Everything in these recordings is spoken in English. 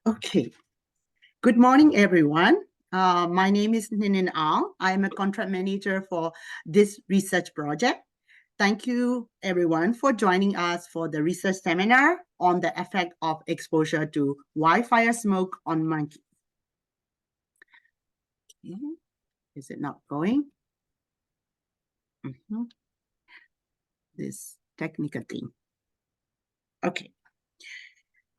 Okay. Good morning, everyone. My name is Ninin Ang. I am a contract manager for this research project. Thank you, everyone, for joining us for the research seminar on the effect of exposure to wildfire smoke on monkeys. Okay. Is it not going? This technical thing. Okay.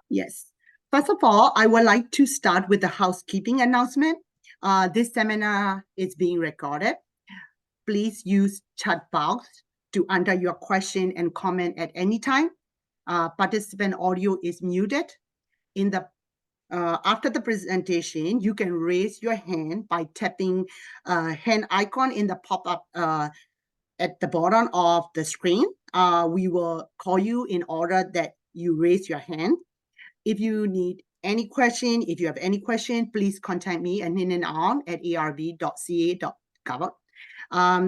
Yes. First of all, I would like to start with the housekeeping announcement. This seminar is being recorded. Please use chat box to enter your question and comment at any time. Participant audio is muted. After the presentation, you can raise your hand by tapping hand icon in the pop-up at the bottom of the screen. We will call you in order that you raise your hand. If you need any question, if you have any question, please contact me at arb.ca.gov.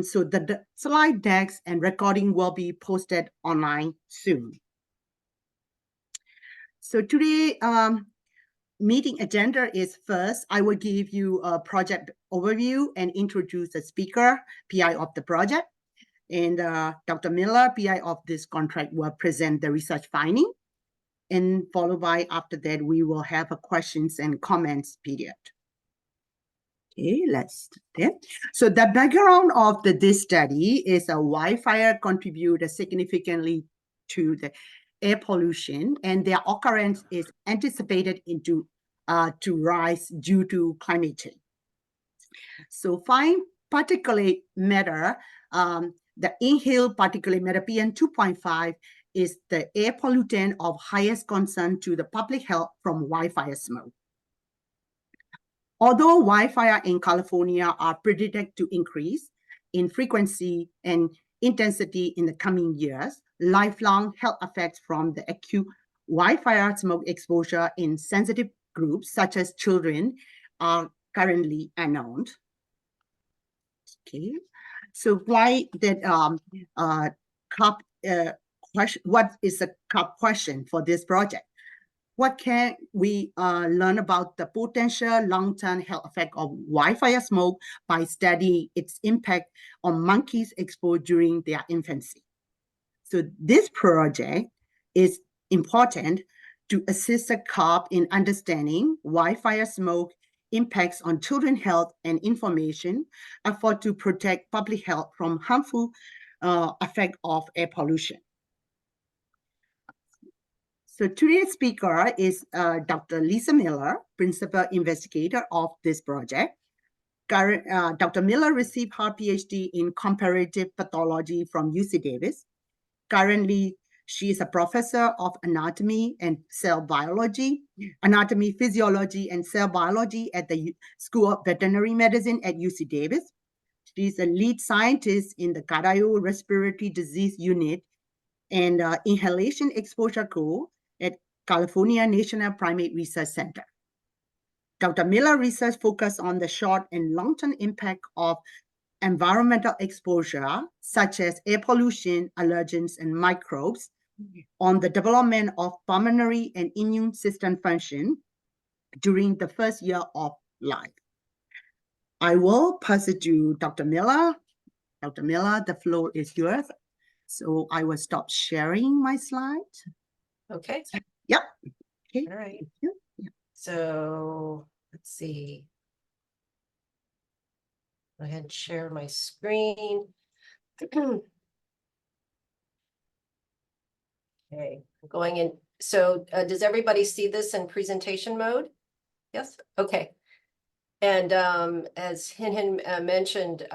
So the slide decks and recording will be posted online soon. So today, meeting agenda is first, I will give you a project overview and introduce the speaker, PI of the project. And Dr. Miller, PI of this contract, will present the research finding. And followed by, after that, we will have a questions and comments period. Okay, let's start. So the background of this study is a wildfire contributed significantly to the air pollution, and their occurrence is anticipated to rise due to climate change. So 5 particulate matter, the inhaled particulate matter PM2.5 is the air pollutant of highest concern to the public health from wildfire smoke. Although wildfire in California are predicted to increase in frequency and intensity in the coming years, lifelong health effects from the acute wildfire smoke exposure in sensitive groups such as children are currently unknown. Okay, so why that what is the CARB question for this project? What can we learn about the potential long-term health effect of wildfire smoke by studying its impact on monkeys exposed during their infancy? So this project is important to assist the CARB in understanding wildfire smoke impacts on children's health and information, effort to protect public health from harmful effect of air pollution. So today's speaker is Dr. Lisa Miller, principal investigator of this project. Dr. Miller received her PhD in comparative pathology from UC Davis. Currently, she is a professor of anatomy and cell biology, anatomy, physiology, and cell biology at the School of Veterinary Medicine at UC Davis. She is a lead scientist in the Cardiorespiratory Disease Unit and Inhalation Exposure Core at California National Primate Research Center. Dr. Miller research focused on the short and long-term impact of environmental exposure, such as air pollution, allergens, and microbes, on the development of pulmonary and immune system function during the first year of life. I will pass it to Dr. Miller. Dr. Miller, the floor is yours. So I will stop sharing my slide. Okay. Yep. Okay. All right. Thank you. Yeah. So let's see. Go ahead and share my screen. Okay, going in. So does everybody see this in presentation mode? Yes. Okay. And as Hin mentioned,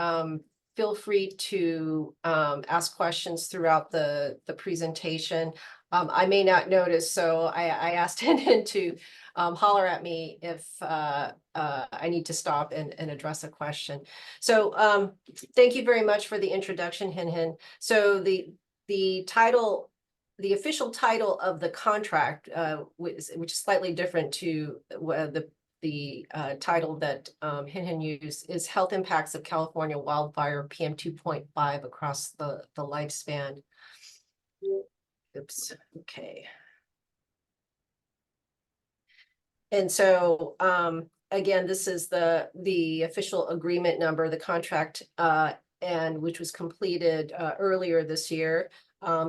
feel free to ask questions throughout the presentation. I may not notice, so I asked Hin to holler at me if I need to stop and address a question. So thank you very much for the introduction, Hin. So the title, the official title of the contract, which is slightly different to the title that Hin used, is Health Impacts of California Wildfire PM2.5 across the lifespan. Oops, okay. And so, again, this is the official agreement number, the contract, and which was completed earlier this year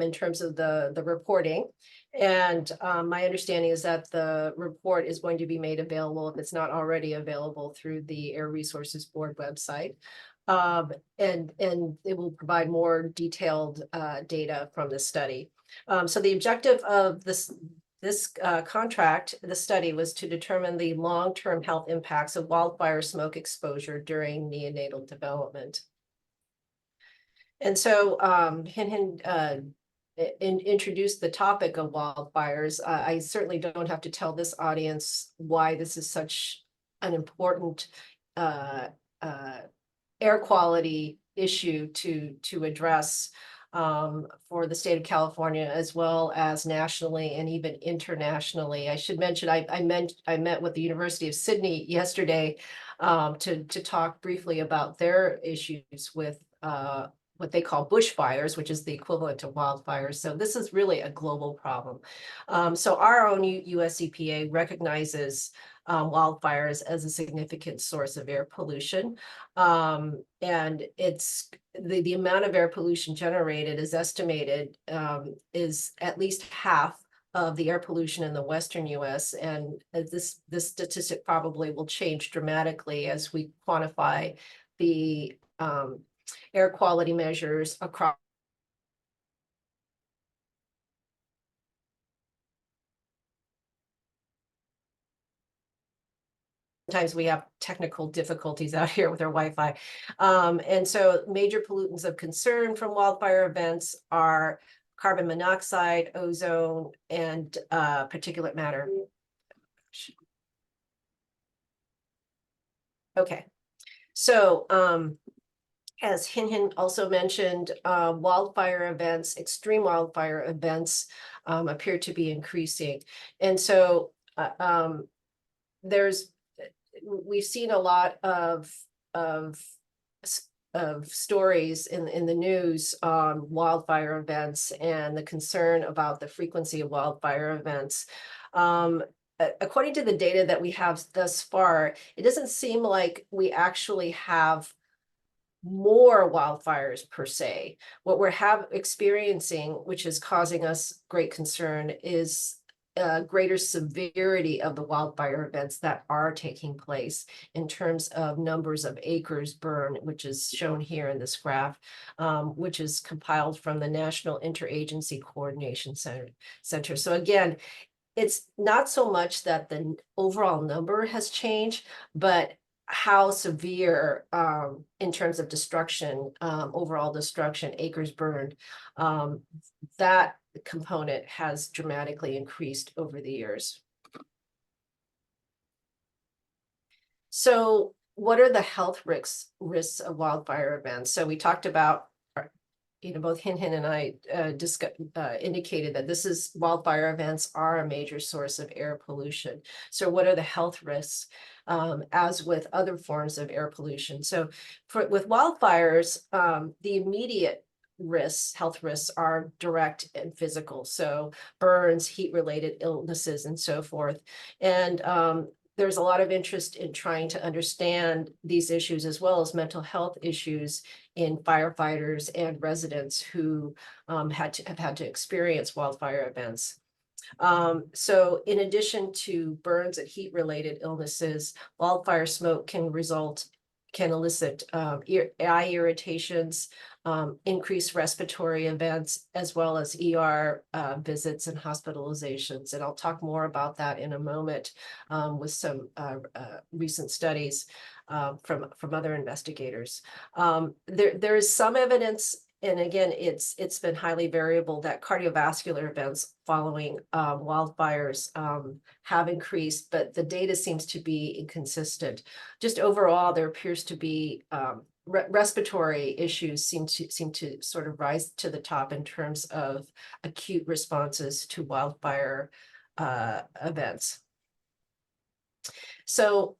in terms of the reporting. And my understanding is that the report is going to be made available, if it's not already available, through the Air Resources Board website. And it will provide more detailed data from the study. So the objective of this contract, the study, was to determine the long-term health impacts of wildfire smoke exposure during neonatal development. And so Hin introduced the topic of wildfires. I certainly don't have to tell this audience why this is such an important air quality issue to address for the state of California, as well as nationally and even internationally. I should mention, I met with the University of Sydney yesterday to talk briefly about their issues with what they call bushfires, which is the equivalent to wildfires. So this is really a global problem. So our own US EPA recognizes wildfires as a significant source of air pollution. And it's the amount of air pollution generated is estimated is at least half of the air pollution in the Western US. And this statistic probably will change dramatically as we quantify the air quality measures across. Sometimes we have technical difficulties out here with our Wi-Fi. And so major pollutants of concern from wildfire events are carbon monoxide, ozone, and particulate matter. Okay, so as Hin also mentioned, wildfire events, extreme wildfire events appear to be increasing. And so we've seen a lot of stories in the news on wildfire events and the concern about the frequency of wildfire events. According to the data that we have thus far, it doesn't seem like we actually have more wildfires per se. What we're experiencing, which is causing us great concern, is greater severity of the wildfire events that are taking place in terms of numbers of acres burned, which is shown here in this graph, which is compiled from the National Interagency Coordination Center. So again, it's not so much that the overall number has changed, but how severe in terms of destruction, overall destruction, acres burned, that component has dramatically increased over the years. So what are the health risks of wildfire events? So we talked about, both Hin and I indicated that wildfire events are a major source of air pollution. So what are the health risks, as with other forms of air pollution? So with wildfires, the immediate health risks are direct and physical. So burns, heat-related illnesses, and so forth. And there's a lot of interest in trying to understand these issues, as well as mental health issues in firefighters and residents who have had to experience wildfire events. So in addition to burns and heat-related illnesses, wildfire smoke can elicit eye irritations, increased respiratory events, as well as ER visits and hospitalizations. And I'll talk more about that in a moment with some recent studies from other investigators. There is some evidence, and again, it's been highly variable, that cardiovascular events following wildfires have increased, but the data seems to be inconsistent. Just overall, there appears to be respiratory issues seem to sort of rise to the top in terms of acute responses to wildfire events. So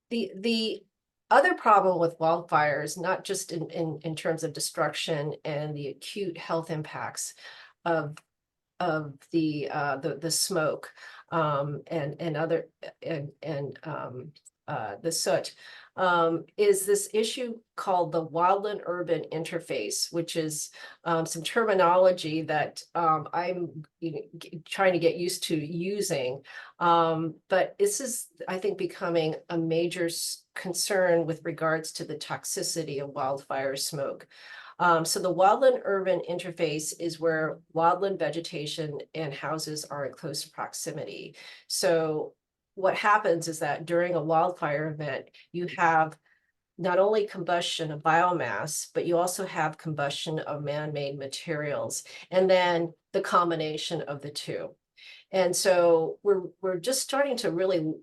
the other problem with wildfires, not just in terms of destruction and the acute health impacts of the smoke and other the soot is this issue called the wildland-urban interface, which is some terminology that I'm trying to get used to using. But this is, I think, becoming a major concern with regards to the toxicity of wildfire smoke. So the wildland-urban interface is where wildland vegetation and houses are in close proximity. So what happens is that during a wildfire event, you have not only combustion of biomass, but you also have combustion of man-made materials, and then the combination of the two. And so we're just starting to really,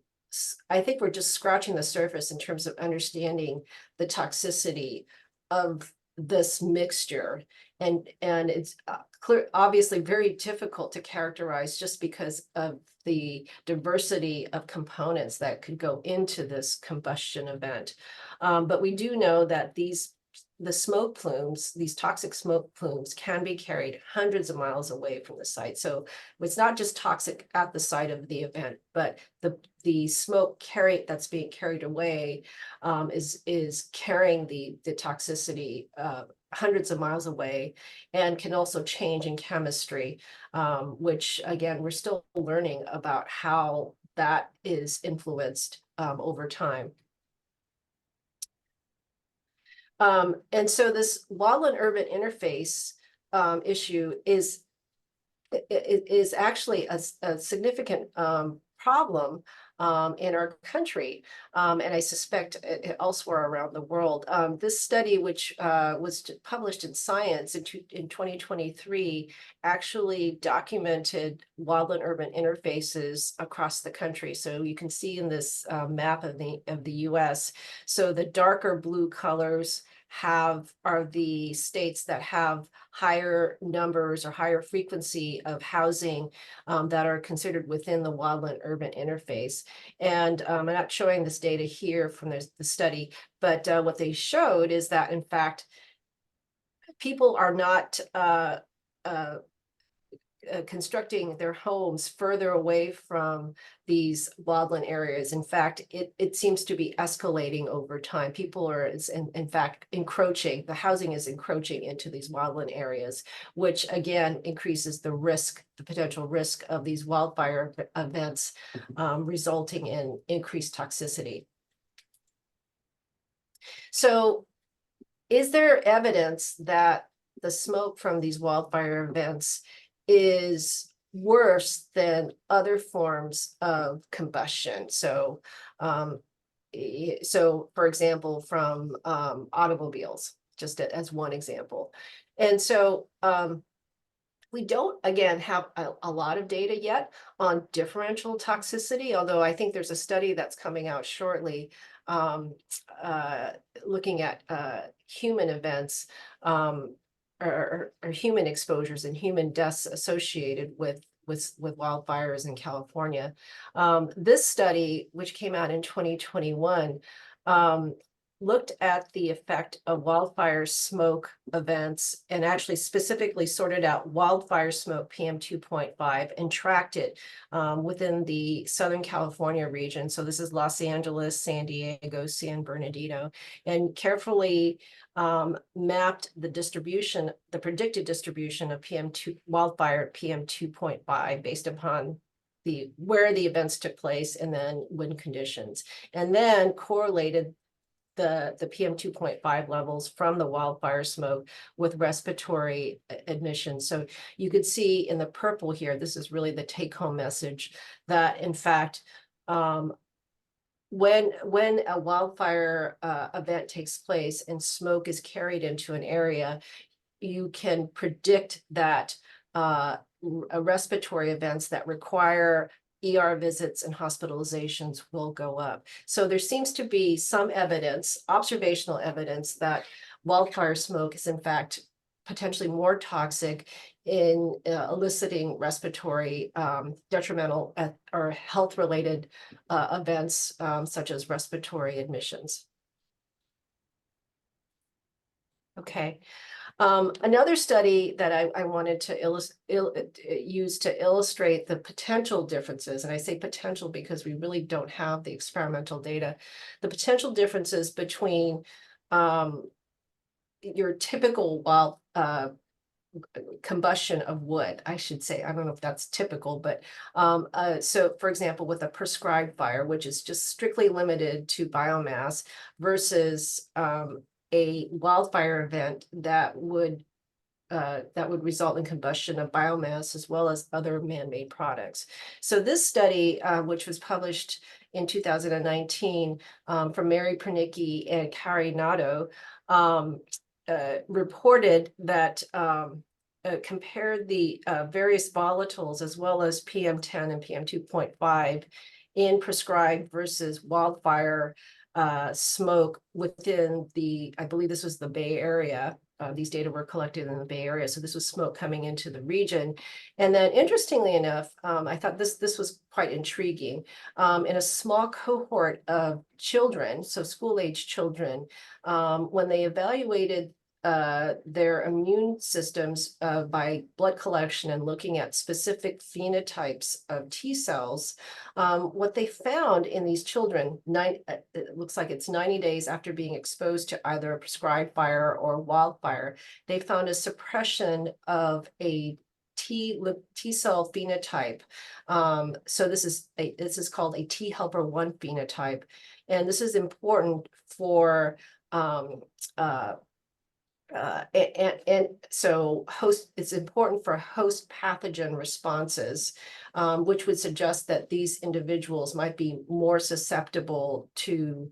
I think we're just scratching the surface in terms of understanding the toxicity of this mixture. And it's obviously very difficult to characterize just because of the diversity of components that could go into this combustion event. But we do know that the smoke plumes, these toxic smoke plumes, can be carried hundreds of miles away from the site. So it's not just toxic at the site of the event, but the smoke that's being carried away is carrying the toxicity hundreds of miles away, and can also change in chemistry, which again, we're still learning about how that is influenced over time. And so this wildland-urban interface issue is actually a significant problem in our country, and I suspect elsewhere around the world. This study, which was published in Science in 2023, actually documented wildland-urban interfaces across the country. So you can see in this map of the U.S. So the darker blue colors are the states that have higher numbers or higher frequency of housing that are considered within the wildland-urban interface. And I'm not showing this data here from the study, but what they showed is that, in fact, people are not constructing their homes further away from these wildland areas. In fact, it seems to be escalating over time. People are, in fact, encroaching. The housing is encroaching into these wildland areas, which again increases the potential risk of these wildfire events, resulting in increased toxicity. So, is there evidence that the smoke from these wildfire events is worse than other forms of combustion? So, for example, from automobiles, just as one example. And so we don't, again, have a lot of data yet on differential toxicity, although I think there's a study that's coming out shortly looking at human events or human exposures and human deaths associated with wildfires in California. This study, which came out in 2021, looked at the effect of wildfire smoke events and actually specifically sorted out wildfire smoke PM2.5 and tracked it within the Southern California region. So this is Los Angeles, San Diego, San Bernardino, and carefully mapped the predicted distribution of wildfire PM2.5 based upon where the events took place and then wind conditions, and then correlated the PM2.5 levels from the wildfire smoke with respiratory emissions. So you could see in the purple here, this is really the take-home message, that in fact, when a wildfire event takes place and smoke is carried into an area, you can predict that respiratory events that require ER visits and hospitalizations will go up. So there seems to be some evidence, observational evidence, that wildfire smoke is in fact potentially more toxic in eliciting respiratory detrimental or health-related events such as respiratory admissions. Okay. Another study that I wanted to use to illustrate the potential differences, and I say potential because we really don't have the experimental data, the potential differences between your typical combustion of wood, I should say. I don't know if that's typical, but so for example, with a prescribed fire, which is just strictly limited to biomass versus a wildfire event that would result in combustion of biomass as well as other man-made products. So this study, which was published in 2019 from Mary Pernicki and Carrie Nato, reported that compared the various volatiles as well as PM10 and PM2.5 in prescribed versus wildfire smoke within the, I believe this was the Bay Area. These data were collected in the Bay Area, so this was smoke coming into the region. And then interestingly enough, I thought this was quite intriguing. In a small cohort of children, so school-age children, when they evaluated their immune systems by blood collection and looking at specific phenotypes of T cells, what they found in these children, it looks like it's 90 days after being exposed to either a prescribed fire or wildfire, they found a suppression of a T cell phenotype. So this is called a T helper 1 phenotype, and this is important for and so it's important for host pathogen responses, which would suggest that these individuals might be more susceptible to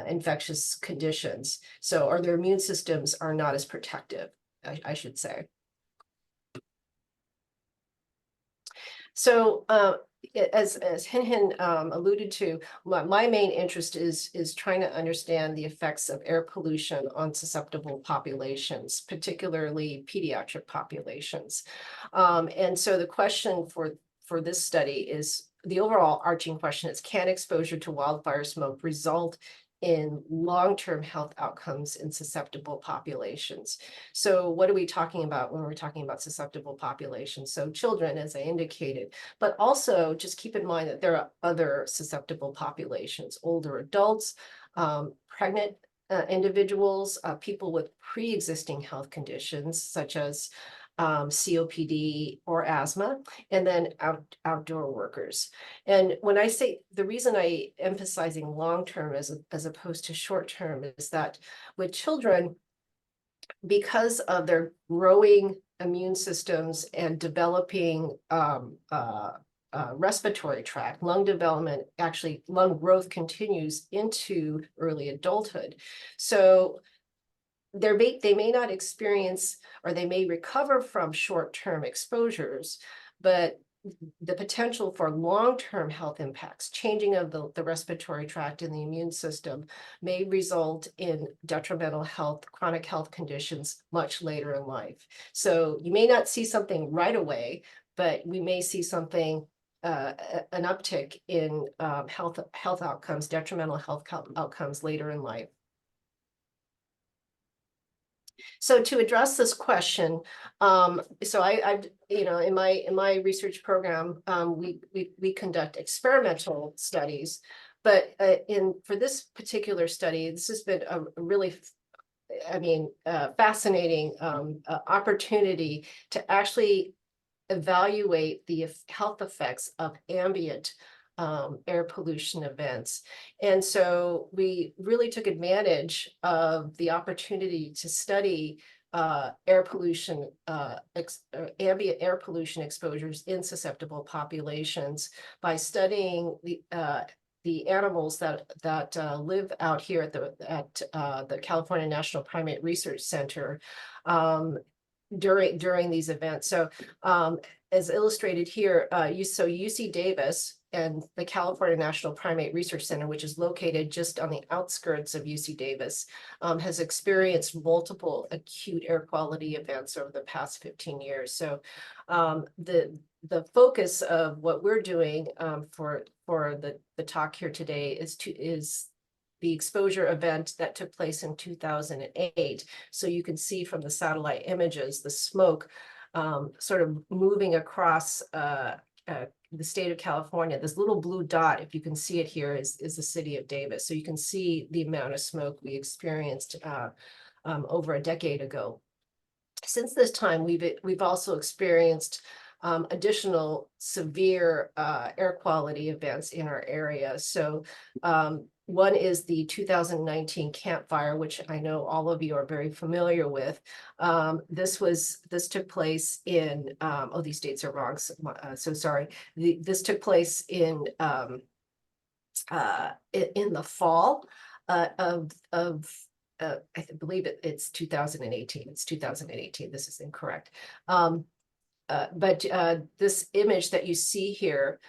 infectious conditions. So, or their immune systems are not as protective, I should say. So, as Hin alluded to, my main interest is trying to understand the effects of air pollution on susceptible populations, particularly pediatric populations. And so the question for this study is, the overall arching question is, can exposure to wildfire smoke result in long-term health outcomes in susceptible populations? So what are we talking about when we're talking about susceptible populations? So children, as I indicated, but also just keep in mind that there are other susceptible populations, older adults, pregnant individuals, people with pre-existing health conditions such as COPD or asthma, and then outdoor workers. And when I say, the reason I emphasizing long-term as opposed to short-term is that with children, because of their growing immune systems and developing respiratory tract, lung development, actually lung growth continues into early adulthood. So they may not experience, or they may recover from short-term exposures, but the potential for long-term health impacts, changing of the respiratory tract and the immune system, may result in detrimental health, chronic health conditions much later in life. So you may not see something right away, but we may see something, an uptick in health outcomes, detrimental health outcomes later in life. So to address this question, so I've in my research program, we conduct experimental studies, but for this particular study, this has been a really, fascinating opportunity to actually evaluate the health effects of ambient air pollution events. And so we really took advantage of the opportunity to study air pollution, ambient air pollution exposures in susceptible populations by studying the animals that live out here at the California National Primate Research Center during these events. So as illustrated here, UC Davis and the California National Primate Research Center, which is located just on the outskirts of UC Davis, has experienced multiple acute air quality events over the past 15 years. So the focus of what we're doing for the talk here today is the exposure event that took place in 2008. So you can see from the satellite images, the smoke sort of moving across the state of California. This little blue dot, if you can see it here, is the city of Davis. So you can see the amount of smoke we experienced over a decade ago. Since this time, we've also experienced additional severe air quality events in our area. So one is the 2019 Camp Fire, which I know all of you are very familiar with. This took place in, oh, these dates are wrong, so sorry. This took place in the fall of I believe it's 2018. It's 2018. This is incorrect. But this image that you see here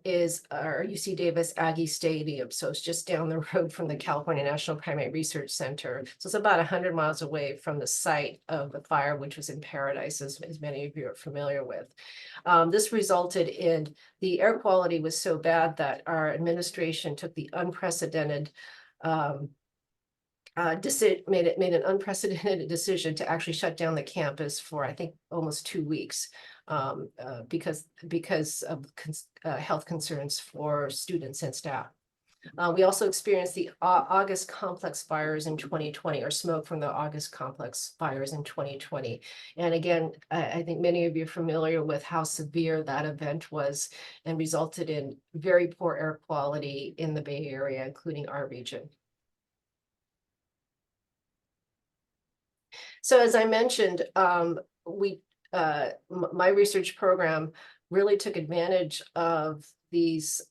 is our UC Davis Aggie Stadium. So it's just down the road from the California National Primate Research Center. So it's about 100 miles away from the site of the fire, which was in Paradise, as many of you are familiar with. This resulted in the air quality was so bad that our administration took the unprecedented made an unprecedented decision to actually shut down the campus for, I think, almost 2 weeks because of health concerns for students and staff. We also experienced the August complex fires in 2020, or smoke from the August complex fires in 2020. And again, I think many of you are familiar with how severe that event was and resulted in very poor air quality in the Bay Area, including our region. So as I mentioned, my research program really took advantage of these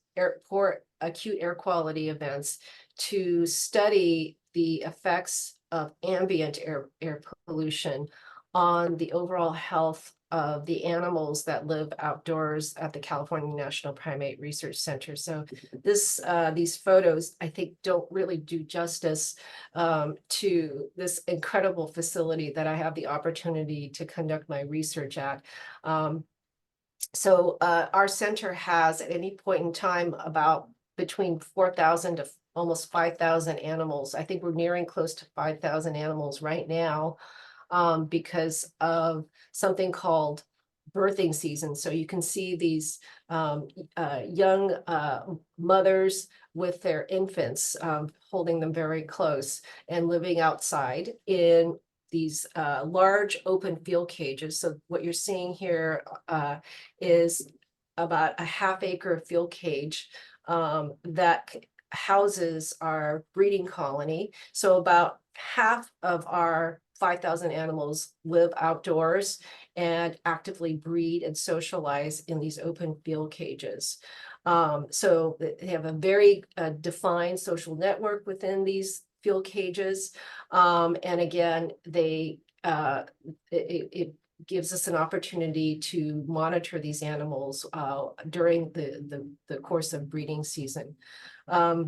acute air quality events to study the effects of ambient air pollution on the overall health of the animals that live outdoors at the California National Primate Research Center. So these photos, I think, don't really do justice to this incredible facility that I have the opportunity to conduct my research at. So our center has at any point in time about between 4,000 to almost 5,000 animals. I think we're nearing close to 5,000 animals right now. Because of something called birthing season. So you can see these young mothers with their infants, holding them very close and living outside in these large open field cages. So what you're seeing here is about a half-acre field cage that houses our breeding colony. So about half of our 5,000 animals live outdoors and actively breed and socialize in these open field cages. So they have a very defined social network within these field cages. And again, it gives us an opportunity to monitor these animals during the course of breeding season. I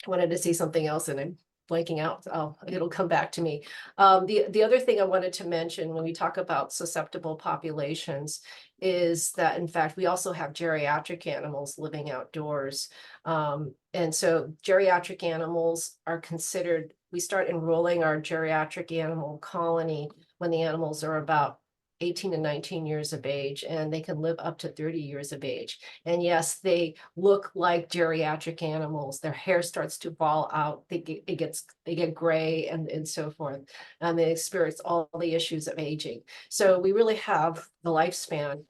wanted to say something else and I'm blanking out. It'll come back to me. The other thing I wanted to mention when we talk about susceptible populations is that, in fact, we also have geriatric animals living outdoors. And so geriatric animals are considered, we start enrolling our geriatric animal colony when the animals are about 18 to 19 years of age, and they can live up to 30 years of age. And yes, they look like geriatric animals. Their hair starts to fall out. They get gray and so forth. And they experience all the issues of aging. So we really have the lifespan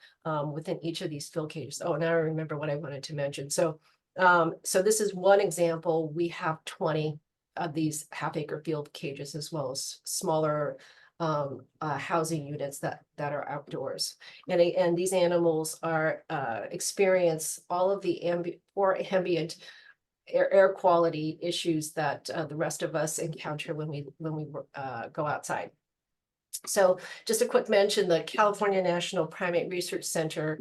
within each of these field cages. Oh, now I remember what I wanted to mention. So this is one example. We have 20 of these half-acre field cages, as well as smaller housing units that are outdoors. And these animals are experience all of the ambient air quality issues that the rest of us encounter when we go outside. So just a quick mention, the California National Primate Research Center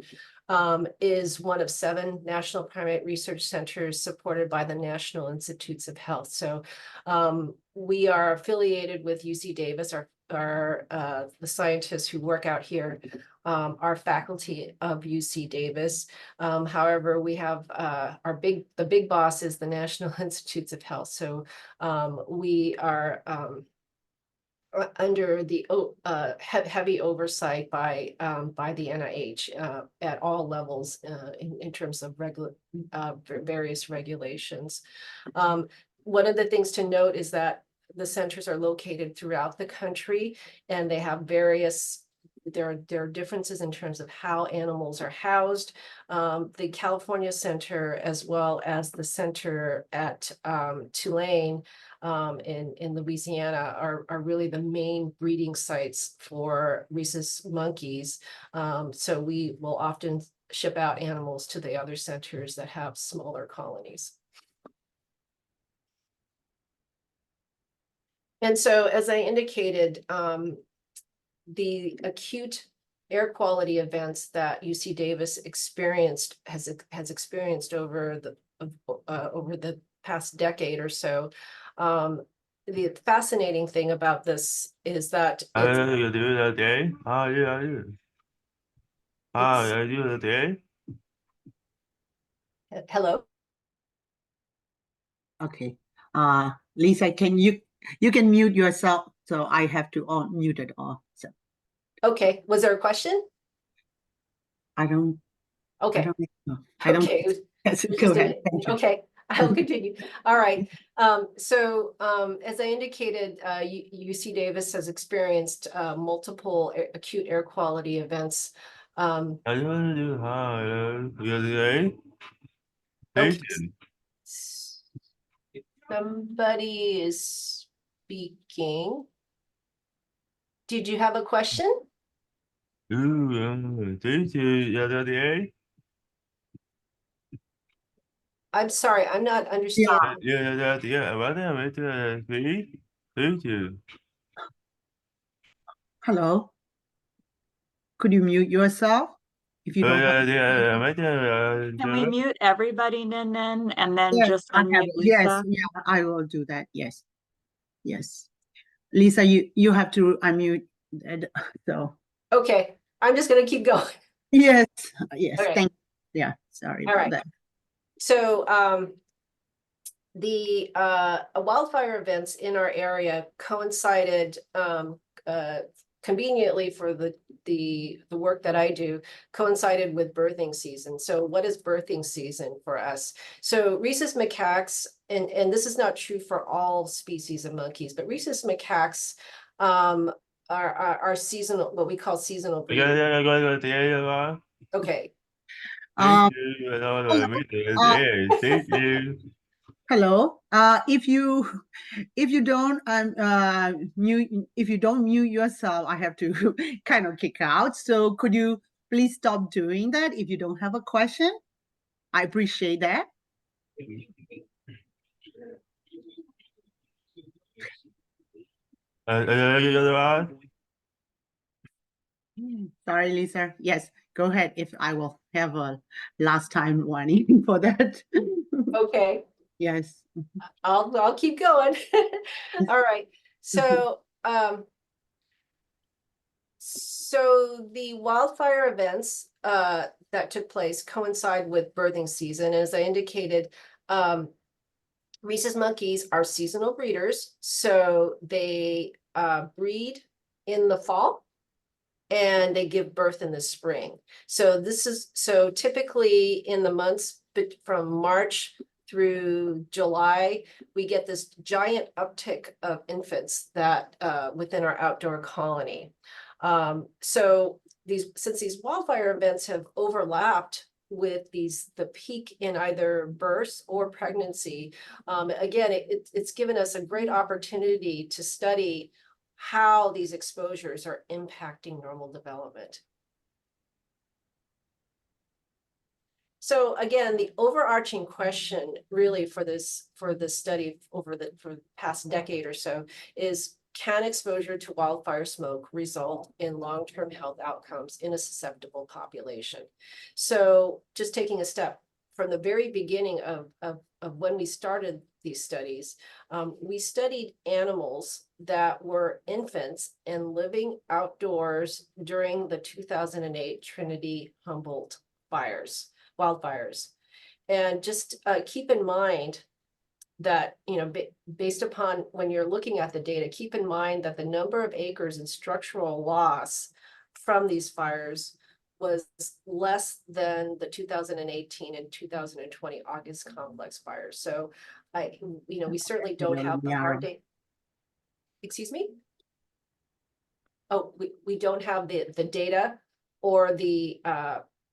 is one of 7 national primate research centers supported by the National Institutes of Health. So we are affiliated with UC Davis. Our the scientists who work out here are faculty of UC Davis. However, we have the big boss is the National Institutes of Health. So we are under the heavy oversight by the NIH at all levels in terms of various regulations. One of the things to note is that the centers are located throughout the country, and they have various. There are differences in terms of how animals are housed. The California Center, as well as the center at Tulane in Louisiana, are really the main breeding sites for rhesus monkeys. So we will often ship out animals to the other centers that have smaller colonies. And so, as I indicated, the acute air quality events that UC Davis has experienced over the past decade or so. The fascinating thing about this is that You do that day? I do that day. Hello. Okay. Lisa, can you can mute yourself, so I have to mute it all. So Okay. Was there a question? I don't. Okay. I don't know. I don't. Okay. Yes, go ahead. Thank you. Okay, I'll continue. All right. So as I indicated, UC Davis has experienced multiple acute air quality events. I don't do today. Okay. Somebody is speaking. Did you have a question? Day. I'm sorry, I'm not understanding. Hello. Could you mute yourself if you don't have? Can we mute everybody, Nin, and then Yes, just I have unmute it. Yes, Lisa? yeah, I will do that. Yes, yes. Lisa, you have to unmute. So Okay, I'm just going to keep going. yes, yes. Okay. Thank. Yeah, sorry All about right. that. So the wildfire events in our area coincided conveniently for the work that I do, coincided with birthing season. So what is birthing season for us? So rhesus macaques, and this is not true for all species of monkeys, but rhesus macaques are seasonal, what we call seasonal breeding. Okay. Hello. Thank you. Hello. If you don't mute, if you don't mute yourself, I have to kind of kick out. So could you please stop doing that if you don't have a question? I appreciate that. Sorry, Lisa. Yes, go ahead. If I will have a last time warning for that. Okay. Yes. I'll keep going. All right. So so the wildfire events that took place coincide with birthing season. As I indicated, rhesus monkeys are seasonal breeders, so they breed in the fall and they give birth in the spring. So typically in the months from March through July, we get this giant uptick of infants that within our outdoor colony. So since these wildfire events have overlapped with the peak in either birth or pregnancy, again, it's given us a great opportunity to study how these exposures are impacting normal development. So again, the overarching question really for this study for the past decade or so is, can exposure to wildfire smoke result in long-term health outcomes in a susceptible population? So just taking a step from the very beginning of when we started these studies, we studied animals that were infants and living outdoors during the 2008 Trinity Humboldt wildfires. And just keep in mind that, based upon when you're looking at the data, keep in mind that the number of acres and structural loss from these fires was less than the 2018 and 2020 August complex fires. So we certainly don't have the hard data. Excuse me? Oh, we don't have the data or the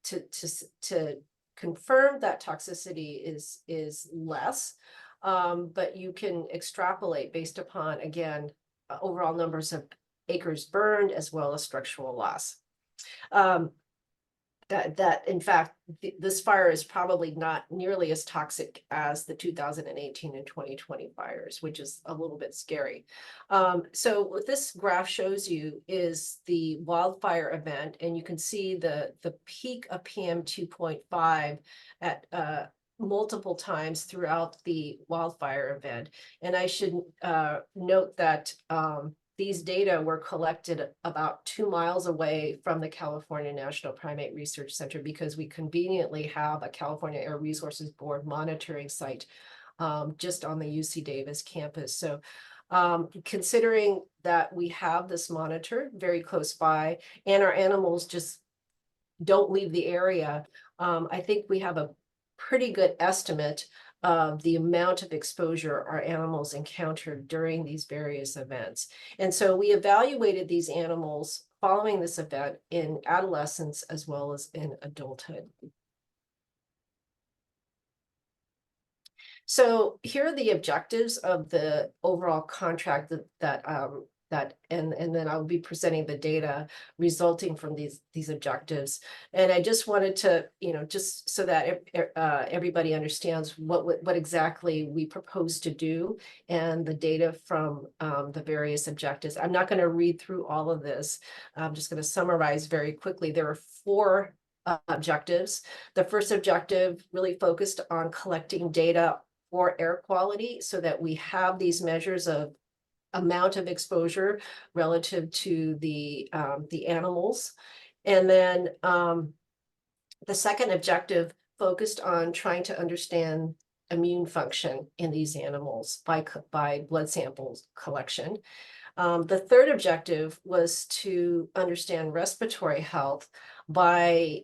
to confirm that toxicity is less, but you can extrapolate based upon, again, overall numbers of acres burned as well as structural loss. That in fact, this fire is probably not nearly as toxic as the 2018 and 2020 fires, which is a little bit scary. So what this graph shows you is the wildfire event, and you can see the peak of PM2.5 at multiple times throughout the wildfire event. And I should note that these data were collected about 2 miles away from the California National Primate Research Center, because we conveniently have a California Air Resources Board monitoring site just on the UC Davis campus. So considering that we have this monitor very close by and our animals just don't leave the area, I think we have a pretty good estimate of the amount of exposure our animals encountered during these various events. And so we evaluated these animals following this event in adolescence as well as in adulthood. So here are the objectives of the overall contract and then I'll be presenting the data resulting from these objectives. And I just wanted to, just so that everybody understands what exactly we propose to do and the data from the various objectives. I'm not going to read through all of this. I'm just going to summarize very quickly. There are 4 objectives. The first objective really focused on collecting data for air quality so that we have these measures of amount of exposure relative to the animals. And then the second objective focused on trying to understand immune function in these animals by blood samples collection. The third objective was to understand respiratory health by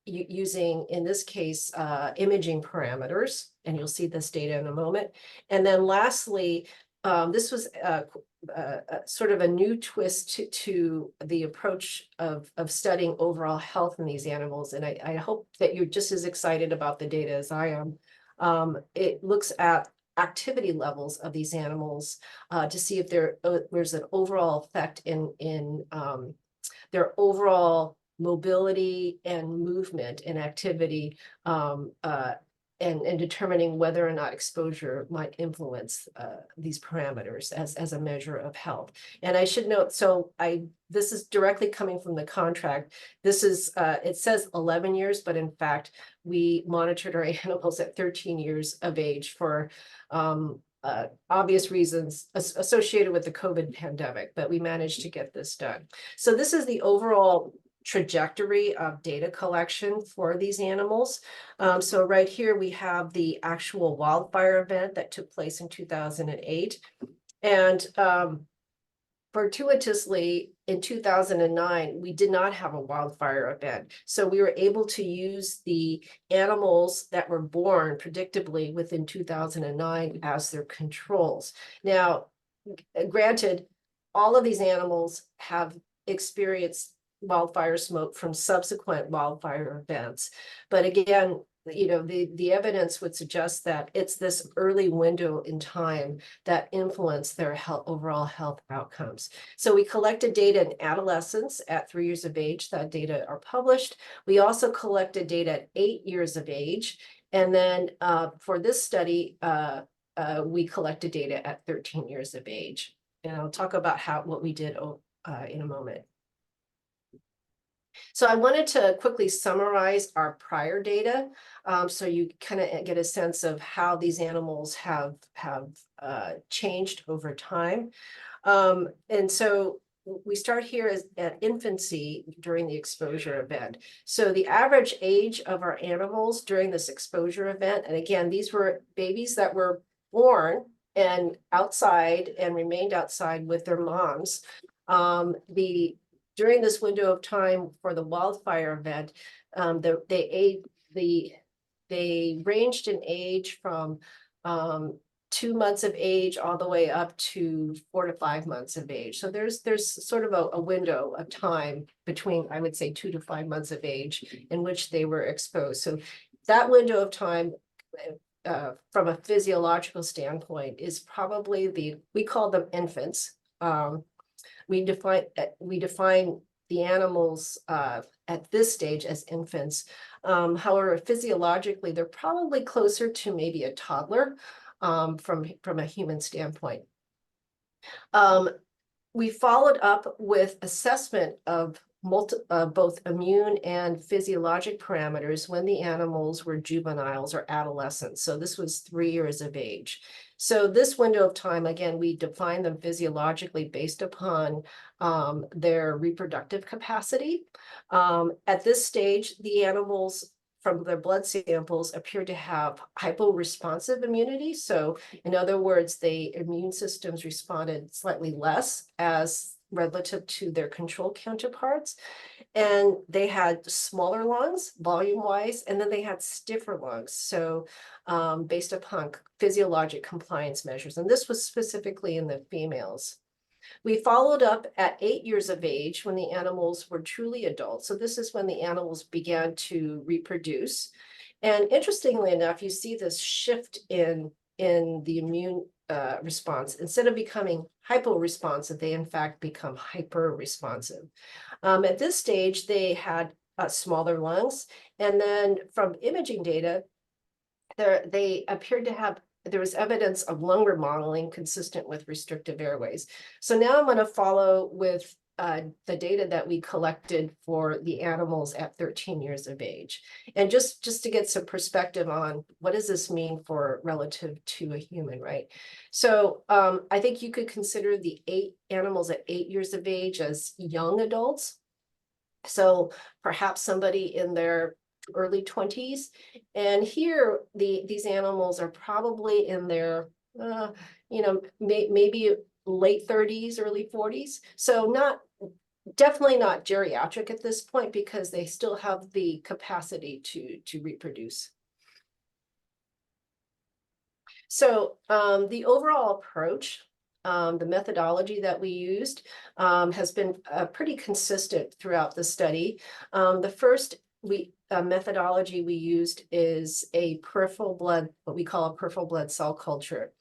using, in this case, imaging parameters, and you'll see this data in a moment. And then lastly, this was sort of a new twist to the approach of studying overall health in these animals. And I hope that you're just as excited about the data as I am. It looks at activity levels of these animals to see if there's an overall effect in their overall mobility and movement and activity, and determining whether or not exposure might influence these parameters as a measure of health. And I should note, this is directly coming from the contract. This is, it says 11 years, but in fact, we monitored our animals at 13 years of age for obvious reasons associated with the COVID pandemic, but we managed to get this done. So this is the overall trajectory of data collection for these animals. So right here we have the actual wildfire event that took place in 2008. And fortuitously, in 2009, we did not have a wildfire event. So we were able to use the animals that were born predictably within 2009 as their controls. Now, granted, all of these animals have experienced wildfire smoke from subsequent wildfire events. But again, the evidence would suggest that it's this early window in time that influenced their overall health outcomes. So we collected data in adolescents at 3 years of age. That data are published. We also collected data at 8 years of age. And then for this study, we collected data at 13 years of age. And I'll talk about what we did in a moment. So I wanted to quickly summarize our prior data, so you kind of get a sense of how these animals have changed over time. And so we start here at infancy during the exposure event. So the average age of our animals during this exposure event, and again, these were babies that were born and outside and remained outside with their moms. During this window of time for the wildfire event, they ranged in age from 2 months of age all the way up to 4 to 5 months of age. So there's sort of a window of time between, I would say, 2 to 5 months of age in which they were exposed. So that window of time, from a physiological standpoint, is probably we call them infants. We define the animals at this stage as infants. However, physiologically, they're probably closer to maybe a toddler from a human standpoint. We followed up with assessment of both immune and physiologic parameters when the animals were juveniles or adolescents. So this was 3 years of age. So this window of time, again, we define them physiologically based upon their reproductive capacity. At this stage, the animals from their blood samples appear to have hyporesponsive immunity. So in other words, the immune systems responded slightly less as relative to their control counterparts. And they had smaller lungs volume-wise, and then they had stiffer lungs. So based upon physiologic compliance measures, and this was specifically in the females. We followed up at 8 years of age when the animals were truly adults. So this is when the animals began to reproduce. And interestingly enough, you see this shift in the immune response. Instead of becoming hypo-responsive, they in fact become hyper-responsive. At this stage, they had smaller lungs. And then from imaging data, they appeared to have, there was evidence of lung remodeling consistent with restrictive airways. So now I'm going to follow with the data that we collected for the animals at 13 years of age. And just to get some perspective on what does this mean for relative to a human, right? So I think you could consider the 8 animals at 8 years of age as young adults. So perhaps somebody in their early 20s. And here, these animals are probably in their, maybe late 30s, early 40s. So definitely not geriatric at this point because they still have the capacity to reproduce. So the overall approach, the methodology that we used has been pretty consistent throughout the study. The first methodology we used is a peripheral blood, what we call a peripheral blood cell culture.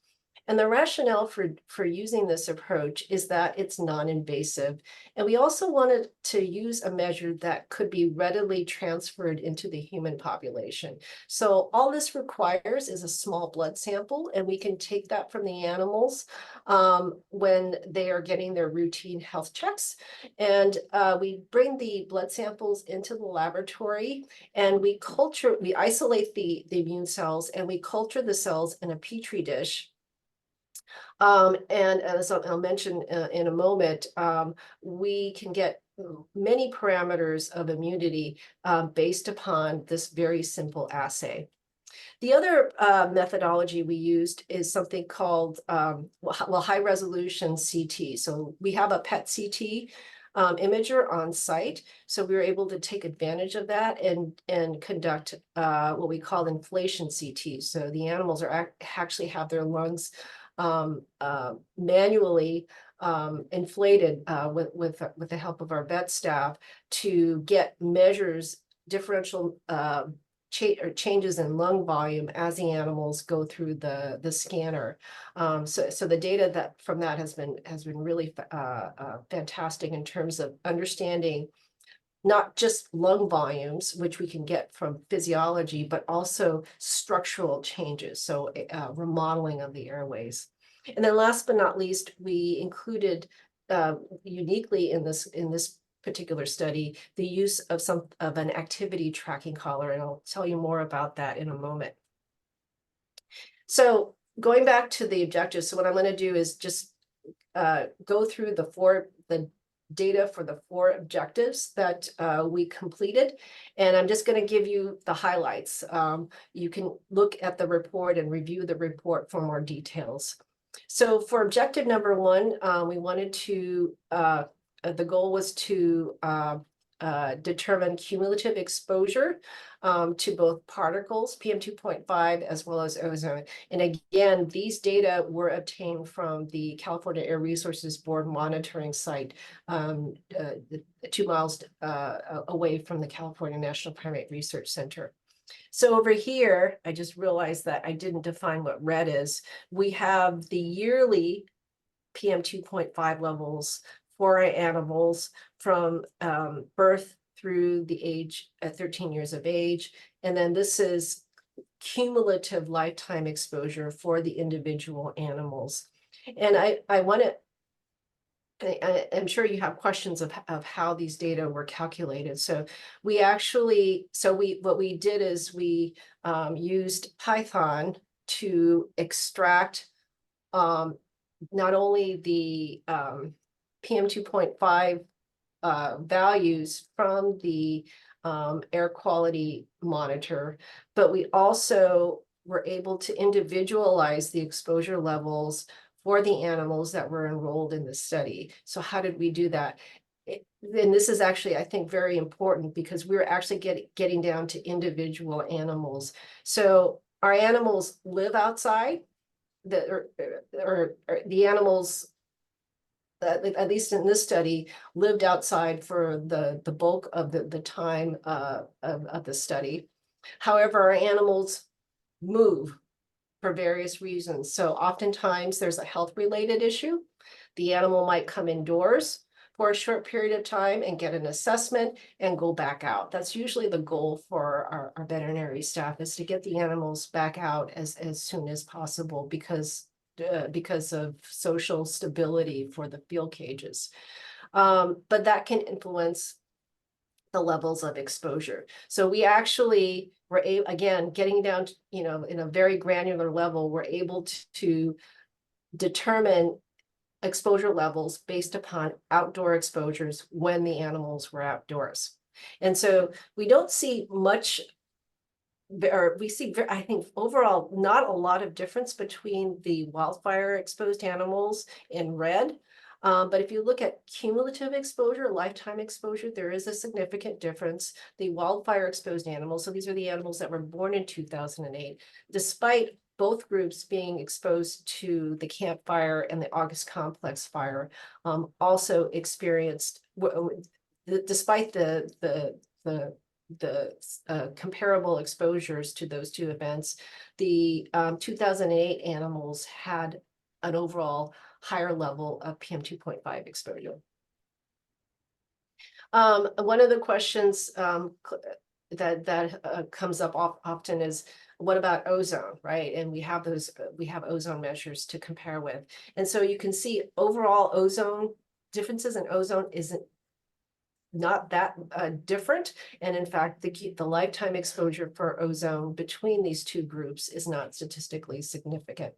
And the rationale for using this approach is that it's non-invasive. And we also wanted to use a measure that could be readily transferred into the human population. So all this requires is a small blood sample, and we can take that from the animals when they are getting their routine health checks. And we bring the blood samples into the laboratory, and we isolate the immune cells, and we culture the cells in a Petri dish. And as I'll mention in a moment, we can get many parameters of immunity based upon this very simple assay. The other methodology we used is something called high resolution CT. So we have a PET CT imager on site. So we were able to take advantage of that and conduct what we call inflation CT. So the animals actually have their lungs manually inflated with the help of our vet staff to get differential changes in lung volume as the animals go through the scanner. So the data from that has been really fantastic in terms of understanding not just lung volumes, which we can get from physiology, but also structural changes, so remodeling of the airways. And then last but not least, we included uniquely in this particular study, the use of an activity tracking collar, and I'll tell you more about that in a moment. So going back to the objectives, so what I'm going to do is just go through the data for the 4 objectives that we completed, and I'm just going to give you the highlights. You can look at the report and review the report for more details. So for objective number 1, we wanted to, the goal was to determine cumulative exposure to both particles, PM2.5, as well as ozone. And again, these data were obtained from the California Air Resources Board monitoring site 2 miles away from the California National Primate Research Center. So over here, I just realized that I didn't define what red is. We have the yearly PM2.5 levels for our animals from birth through the age at 13 years of age. And then this is cumulative lifetime exposure for the individual animals. And I want to, I'm sure you have questions of how these data were calculated. So we actually, what we did is we used Python to extract not only the PM2.5 values from the air quality monitor, but we also were able to individualize the exposure levels for the animals that were enrolled in the study. So how did we do that? And this is actually, I think, very important because we're actually getting down to individual animals. So our animals live outside, or the animals, at least in this study, lived outside for the bulk of the time of the study. However, our animals move for various reasons. So oftentimes there's a health-related issue. The animal might come indoors for a short period of time and get an assessment and go back out. That's usually the goal for our veterinary staff, is to get the animals back out as soon as possible because of social stability for the field cages. But that can influence the levels of exposure. So we actually were again, getting down to, in a very granular level, we're able to determine exposure levels based upon outdoor exposures when the animals were outdoors. And so we don't see much, or we see, I think, overall, not a lot of difference between the wildfire exposed animals in red. But if you look at cumulative exposure, lifetime exposure, there is a significant difference. The wildfire exposed animals, so these are the animals that were born in 2008, despite both groups being exposed to the Camp Fire and the August Complex Fire, also experienced, despite the comparable exposures to those 2 events, the 2008 animals had an overall higher level of PM2.5 exposure. One of the questions that comes up often is, what about ozone, right? And we have ozone measures to compare with. And so you can see overall ozone differences in ozone isn't not that different. And in fact, the lifetime exposure for ozone between these 2 groups is not statistically significant.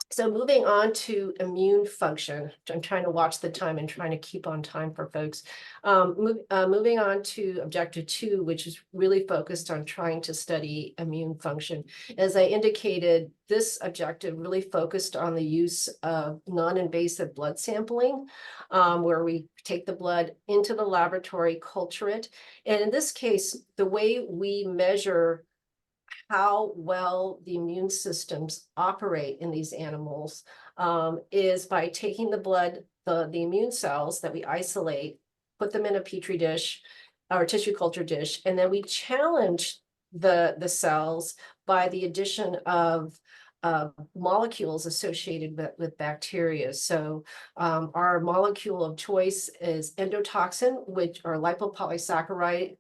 So moving on to immune function, I'm trying to watch the time and trying to keep on time for folks. Moving on to objective 2, which is really focused on trying to study immune function. As I indicated, this objective really focused on the use of non-invasive blood sampling, where we take the blood into the laboratory, culture it. And in this case, the way we measure how well the immune systems operate in these animals is by taking the blood, the immune cells that we isolate, put them in a petri dish or tissue culture dish, and then we challenge the cells by the addition of molecules associated with bacteria. So our molecule of choice is endotoxin, or lipopolysaccharide,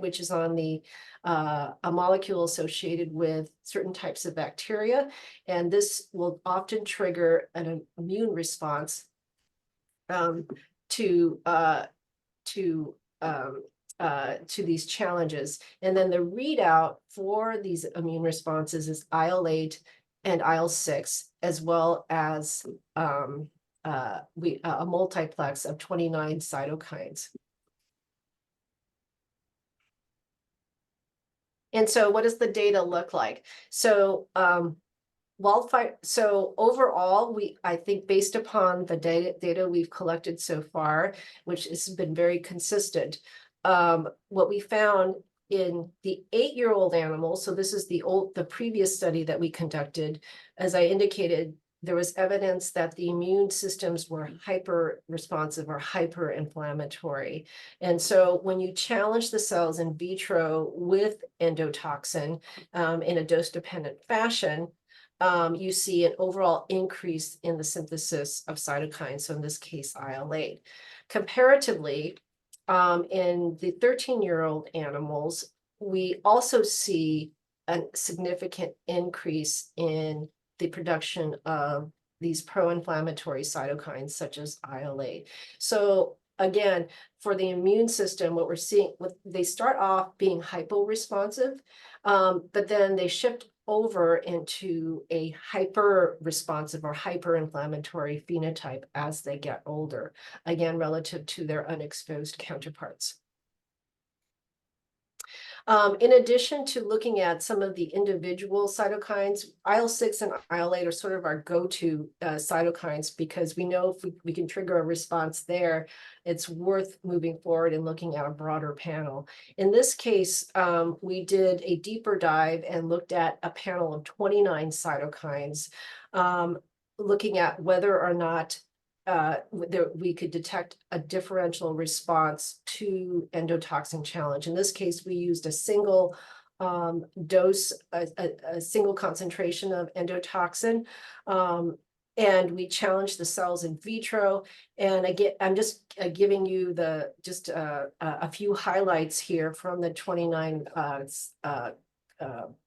which is on a molecule associated with certain types of bacteria. And this will often trigger an immune response to these challenges. And then the readout for these immune responses is IL-8 and IL-6, as well as a multiplex of 29 cytokines. And so what does the data look like? So wildfire, so overall, I think based upon the data we've collected so far, which has been very consistent, what we found in the 8-year-old animals, so this is the previous study that we conducted, as I indicated, there was evidence that the immune systems were hyper responsive or hyper-inflammatory. And so when you challenge the cells in vitro with endotoxin in a dose-dependent fashion, you see an overall increase in the synthesis of cytokines, so in this case, IL-8. Comparatively, in the 13-year-old animals, we also see a significant increase in the production of these pro-inflammatory cytokines, such as IL-8. So again, for the immune system, what we're seeing, they start off being hypo-responsive, but then they shift over into a hyper-responsive or hyper-inflammatory phenotype as they get older, again, relative to their unexposed counterparts. In addition to looking at some of the individual cytokines, IL-6 and IL-8 are sort of our go-to cytokines, because we know if we can trigger a response there, it's worth moving forward and looking at a broader panel. In this case, we did a deeper dive and looked at a panel of 29 cytokines, looking at whether or not we could detect a differential response to endotoxin challenge. In this case, we used a single dose, a single concentration of endotoxin, and we challenged the cells in vitro. And again, I'm just giving you a few highlights here from the 29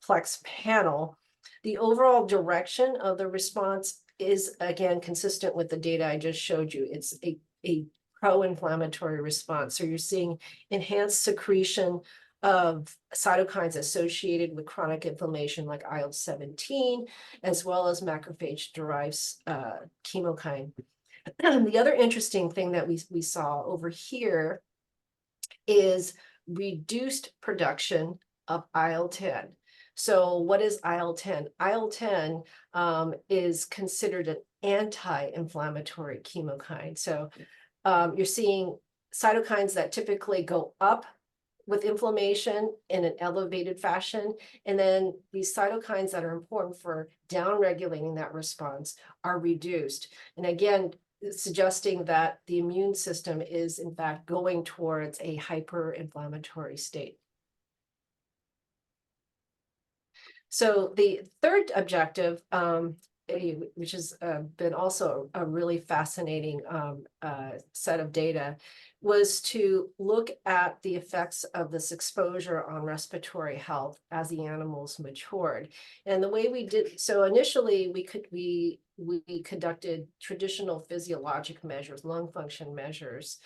plex panel. The overall direction of the response is, again, consistent with the data I just showed you. It's a pro-inflammatory response. So you're seeing enhanced secretion of cytokines associated with chronic inflammation like IL-17, as well as macrophage-derived chemokine. The other interesting thing that we saw over here is reduced production of IL-10. So what is IL-10? IL-10 is considered an anti-inflammatory chemokine. So you're seeing cytokines that typically go up with inflammation in an elevated fashion, and then these cytokines that are important for downregulating that response are reduced. And again, suggesting that the immune system is in fact going towards a hyper-inflammatory state. So the third objective, which has been also a really fascinating set of data, was to look at the effects of this exposure on respiratory health as the animals matured. And the way we did, so initially we conducted traditional physiologic measures, lung function measures.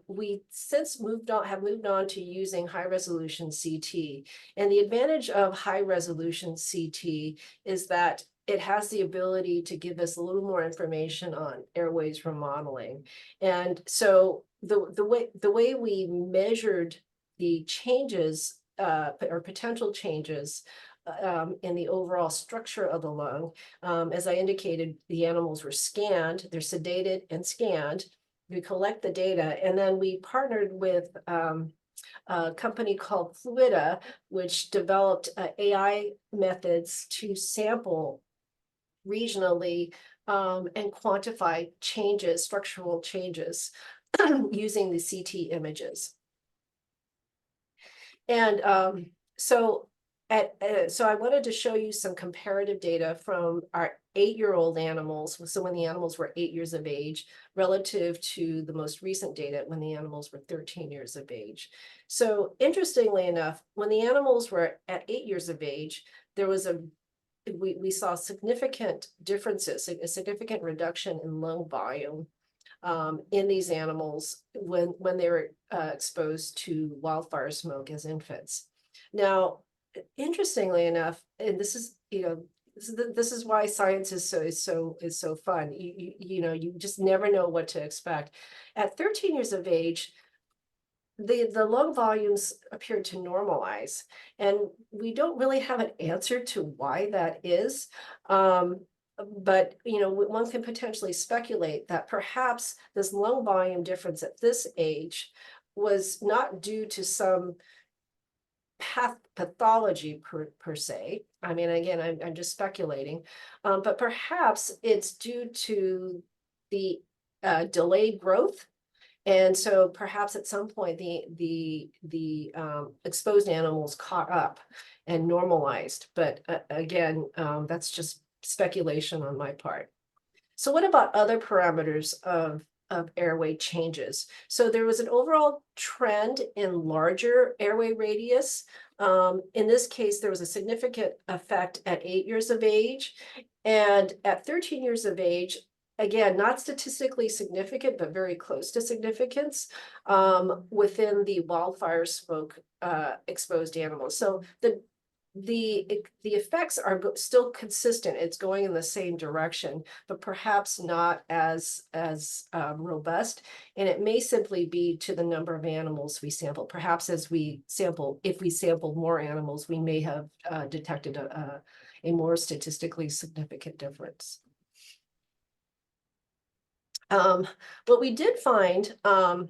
We since have moved on to using high resolution CT. And the advantage of high resolution CT is that it has the ability to give us a little more information on airways remodeling. And so the way we measured the changes or potential changes in the overall structure of the lung, as I indicated, the animals were scanned, they're sedated and scanned. We collect the data, and then we partnered with a company called Fluida, which developed AI methods to sample regionally and quantify changes, structural changes, using the CT images. And so I wanted to show you some comparative data from our 8-year-old animals, so when the animals were 8 years of age, relative to the most recent data when the animals were 13 years of age. So interestingly enough, when the animals were at 8 years of age, there was we saw significant differences, a significant reduction in lung volume in these animals when they were exposed to wildfire smoke as infants. Now, interestingly enough, and this is, this is why science is so fun. You just never know what to expect. At 13 years of age, the lung volumes appeared to normalize, and we don't really have an answer to why that is. But one can potentially speculate that perhaps this lung volume difference at this age was not due to some pathology per se. I mean, again, I'm just speculating, but perhaps it's due to the delayed growth. And so perhaps at some point the exposed animals caught up and normalized. But again, that's just speculation on my part. So what about other parameters of airway changes? So there was an overall trend in larger airway radius. In this case, there was a significant effect at 8 years of age. And at 13 years of age, again, not statistically significant, but very close to significance within the wildfire smoke exposed animals. So the effects are still consistent. It's going in the same direction, but perhaps not as robust. And it may simply be to the number of animals we sample. Perhaps if we sampled more animals, we may have detected a more statistically significant difference. What we did find, and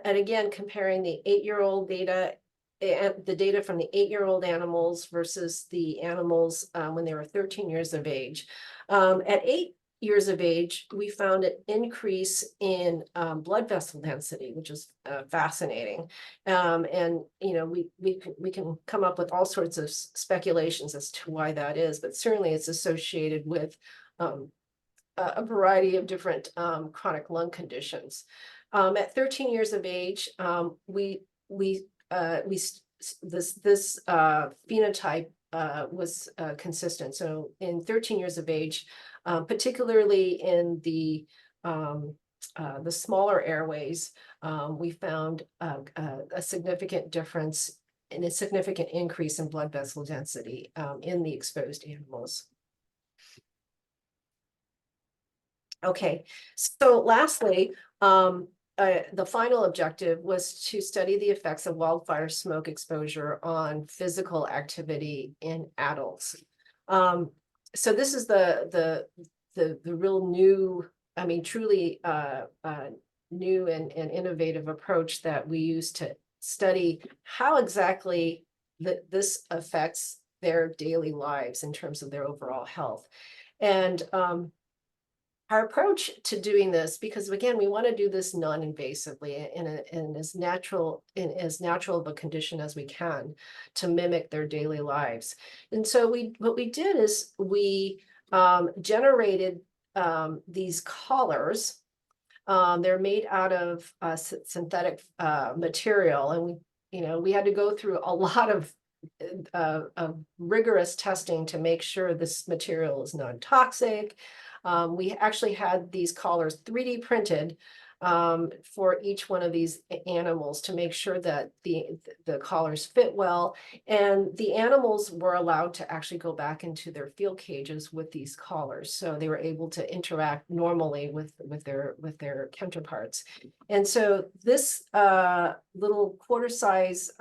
again, comparing the 8-year-old data and the data from the 8-year-old animals versus the animals when they were 13 years of age. At 8 years of age, we found an increase in blood vessel density, which is fascinating. And we can come up with all sorts of speculations as to why that is, but certainly it's associated with a variety of different chronic lung conditions. At 13 years of age, this phenotype was consistent. So in 13 years of age, particularly in the smaller airways, we found a significant difference and a significant increase in blood vessel density in the exposed animals. Okay, so lastly, the final objective was to study the effects of wildfire smoke exposure on physical activity in adults. So this is the real new, I mean, truly new and innovative approach that we use to study how exactly this affects their daily lives in terms of their overall health. And our approach to doing this, because again, we want to do this non-invasively in as natural of a condition as we can to mimic their daily lives. And so what we did is we generated these collars. They're made out of synthetic material, and we had to go through a lot of rigorous testing to make sure this material is non-toxic. We actually had these collars 3D printed for each one of these animals to make sure that the collars fit well, and the animals were allowed to actually go back into their field cages with these collars, so they were able to interact normally with their counterparts. And so this little quarter-size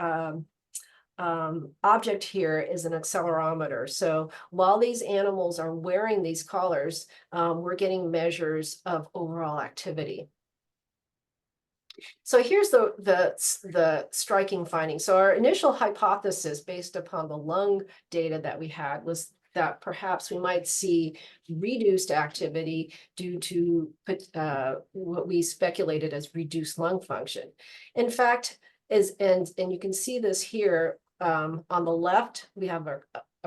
object here is an accelerometer. So while these animals are wearing these collars, we're getting measures of overall activity. So here's the striking finding. So our initial hypothesis based upon the lung data that we had was that perhaps we might see reduced activity due to what we speculated as reduced lung function. In fact, and you can see this here, on the left, we have a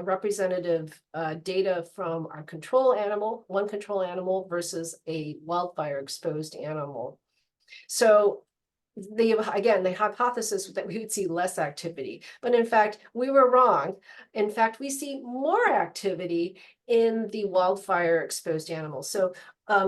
representative data from our control animal, one control animal versus a wildfire exposed animal. So the hypothesis was that we would see less activity, but in fact, we were wrong. In fact, we see more activity in the wildfire exposed animals. So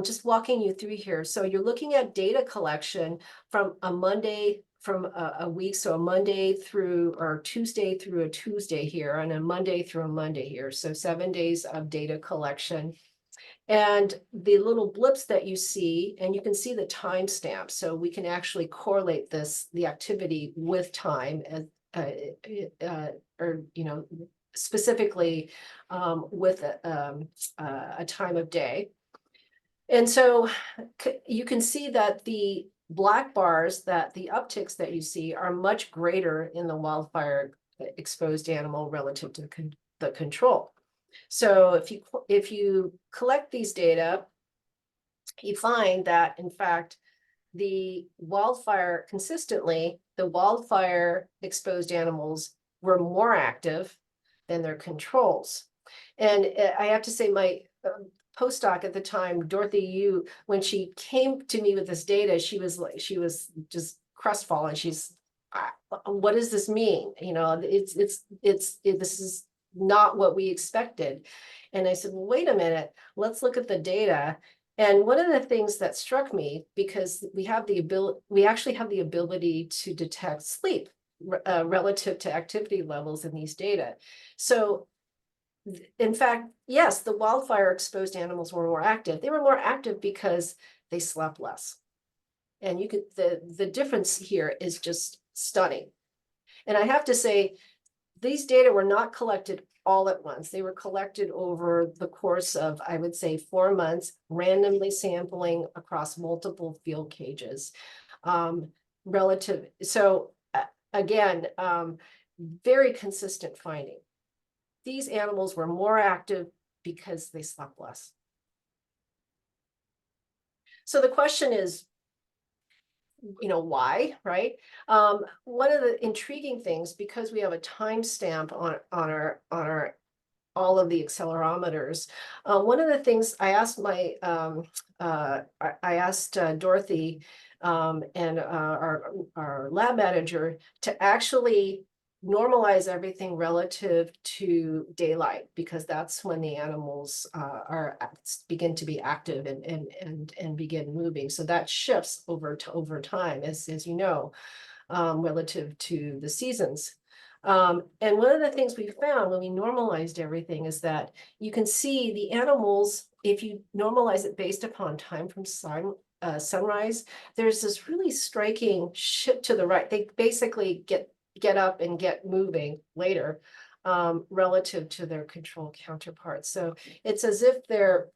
just walking you through here. So you're looking at data collection from a Monday, from a week, so a Monday through, or Tuesday through a Tuesday here, and a Monday through a Monday here. So 7 days of data collection. And the little blips that you see, and you can see the timestamp, so we can actually correlate the activity with time, and or specifically with a time of day. And so you can see that the black bars, that the upticks that you see are much greater in the wildfire exposed animal relative to the control. So if you collect these data, you find that in fact the wildfire exposed animals were more active than their controls. And I have to say, my postdoc at the time, Dorothy Yu, when she came to me with this data, she was just crestfallen. She's, what does this mean? This is not what we expected. And I said, well, wait a minute, let's look at the data. And one of the things that struck me, because we actually have the ability to detect sleep relative to activity levels in these data. So in fact, yes, the wildfire exposed animals were more active. They were more active because they slept less. And you could, the difference here is just stunning. And I have to say, these data were not collected all at once. They were collected over the course of, I would say, 4 months, randomly sampling across multiple field cages. So again, very consistent finding. These animals were more active because they slept less. So the question is, why, right? One of the intriguing things, because we have a timestamp on our all of the accelerometers, one of the things I asked Dorothy and our lab manager to actually normalize everything relative to daylight, because that's when the animals begin to be active and begin moving. So that shifts over time, as you know, relative to the seasons. And one of the things we found when we normalized everything is that you can see the animals, if you normalize it based upon time from sunrise, there's this really striking shift to the right. They basically get up and get moving later relative to their control counterparts. So it's as if they're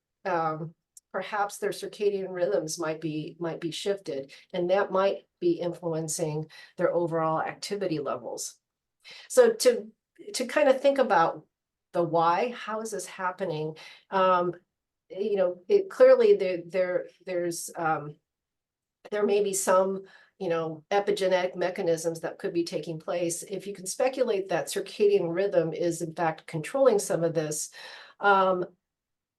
perhaps their circadian rhythms might be shifted, and that might be influencing their overall activity levels. So to kind of think about the why, how is this happening? Clearly there may be some epigenetic mechanisms that could be taking place. If you can speculate that circadian rhythm is in fact controlling some of this,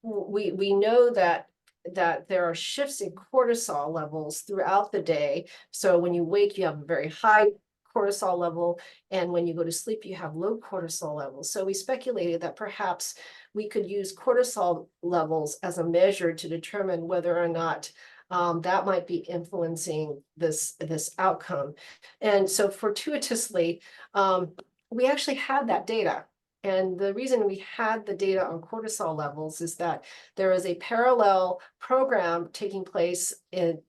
we know that there are shifts in cortisol levels throughout the day. So when you wake, you have a very high cortisol level, and when you go to sleep, you have low cortisol levels. So we speculated that perhaps we could use cortisol levels as a measure to determine whether or not that might be influencing this outcome. And so fortuitously, we actually had that data. And the reason we had the data on cortisol levels is that there is a parallel program taking place at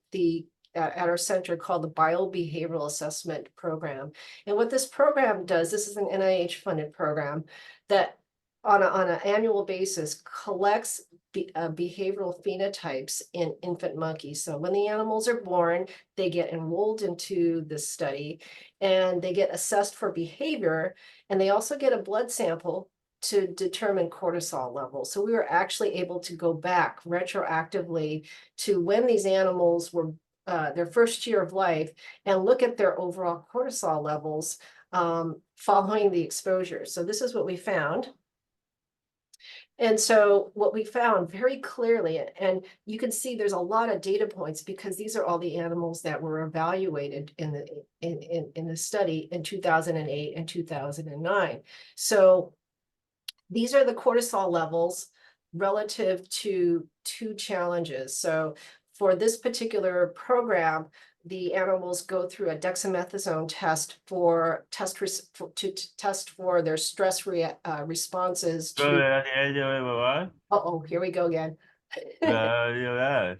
our center called the Biobehavioral Assessment Program. And what this program does, this is an NIH-funded program that on an annual basis collects behavioral phenotypes in infant monkeys. So when the animals are born, they get enrolled into this study and they get assessed for behavior, and they also get a blood sample to determine cortisol levels. So we were actually able to go back retroactively to when these animals were their first year of life and look at their overall cortisol levels following the exposure. So this is what we found. And so what we found very clearly, and you can see there's a lot of data points because these are all the animals that were evaluated in the study in 2008 and 2009. So these are the cortisol levels relative to two challenges. So for this particular program, the animals go through a dexamethasone test to test for their stress responses Go to. ahead, what? Uh-oh, here we go again. Yeah.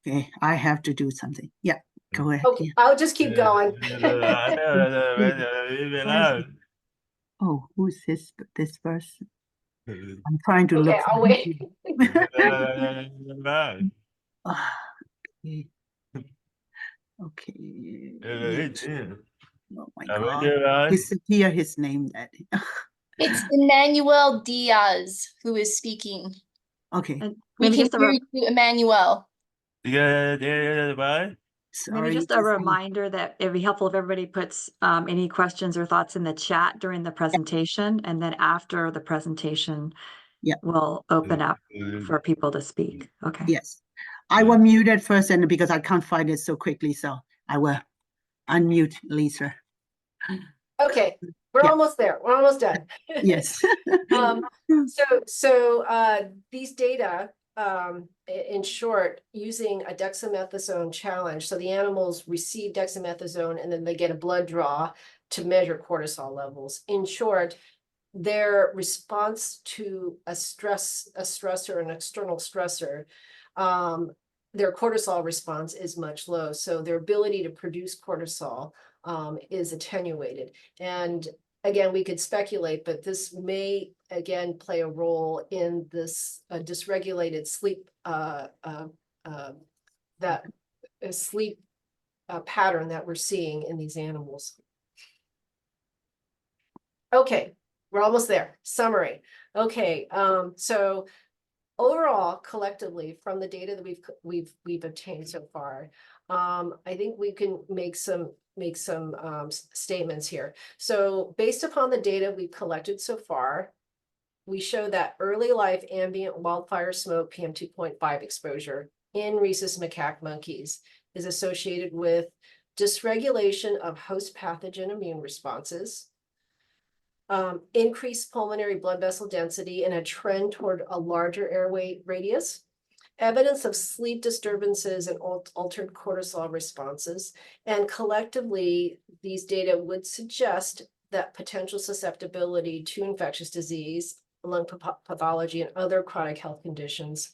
Okay, I have to do something. Yeah, go ahead. Okay, Yeah. I'll just keep going. Oh, who's this person? I'm trying to Okay, look. I'll wait. Ah, okay. Okay. Oh my God. Disappear his name that. It's Emmanuel Diaz who is speaking. Okay. And We maybe can just a, hear you, Emmanuel. maybe Sorry. just a reminder that it'd be helpful if everybody puts any questions or thoughts in the chat during the presentation, and then after the presentation, Yeah. we'll open up for people to speak. Okay. Yes. I will mute it first, and because I can't find it so quickly, so I will unmute Lisa. Okay, we're Yeah. almost there. We're almost done. Yes. So these data, in short, using a dexamethasone challenge. So the animals receive dexamethasone and then they get a blood draw to measure cortisol levels. In short, their response to a stressor, an external stressor, their cortisol response is much low. So their ability to produce cortisol is attenuated. And again, we could speculate, but this may again play a role in this dysregulated sleep sleep pattern that we're seeing in these animals. Okay, we're almost there. Summary. Okay, so overall, collectively, from the data that we've obtained so far, I think we can make some statements here. So based upon the data we've collected so far, we show that early life ambient wildfire smoke PM2.5 exposure in rhesus macaque monkeys is associated with dysregulation of host pathogen immune responses, increased pulmonary blood vessel density, and a trend toward a larger airway radius, evidence of sleep disturbances and altered cortisol responses. And collectively, these data would suggest that potential susceptibility to infectious disease, lung pathology, and other chronic health conditions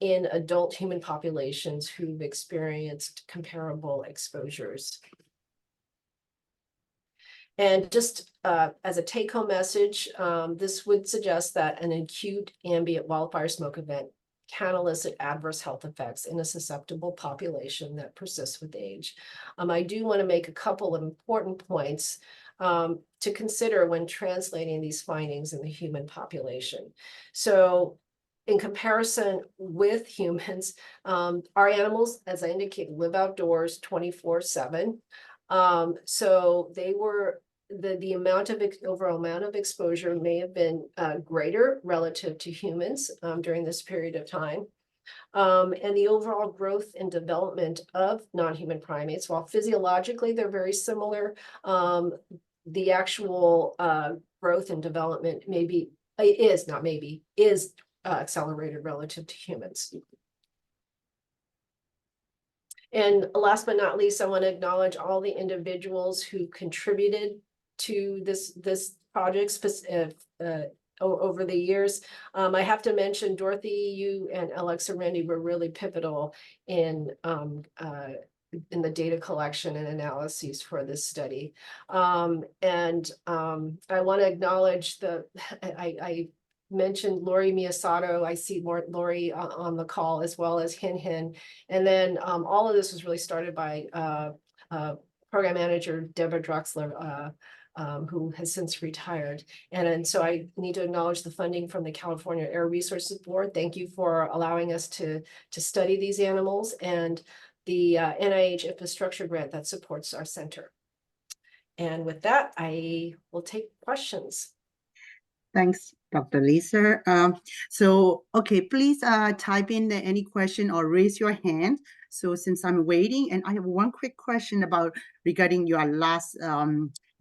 in adult human populations who've experienced comparable exposures. And just as a take-home message, this would suggest that an acute ambient wildfire smoke event can elicit adverse health effects in a susceptible population that persists with age. I do want to make a couple of important points to consider when translating these findings in the human population. So in comparison with humans, our animals, as I indicated, live outdoors 24/7. So they were the amount of overall amount of exposure may have been greater relative to humans during this period of time. And the overall growth and development of non-human primates, while physiologically they're very similar, the actual growth and development is accelerated relative to humans. And last but not least, I want to acknowledge all the individuals who contributed to this project over the years. I have to mention Dorothy, you and Alexa Rendy were really pivotal in the data collection and analyses for this study. And I want to acknowledge I mentioned Lori Miyasato. I see Lori on the call, as well as Hin Hin. And then all of this was really started by program manager Deborah Drexler, who has since retired. And so I need to acknowledge the funding from the California Air Resources Board. Thank you for allowing us to study these animals, and the NIH infrastructure grant that supports our center. And with that, I will take questions. Thanks, Dr. Lisa. Okay, please type in any question or raise your hand. So since I'm waiting, and I have one quick question regarding your last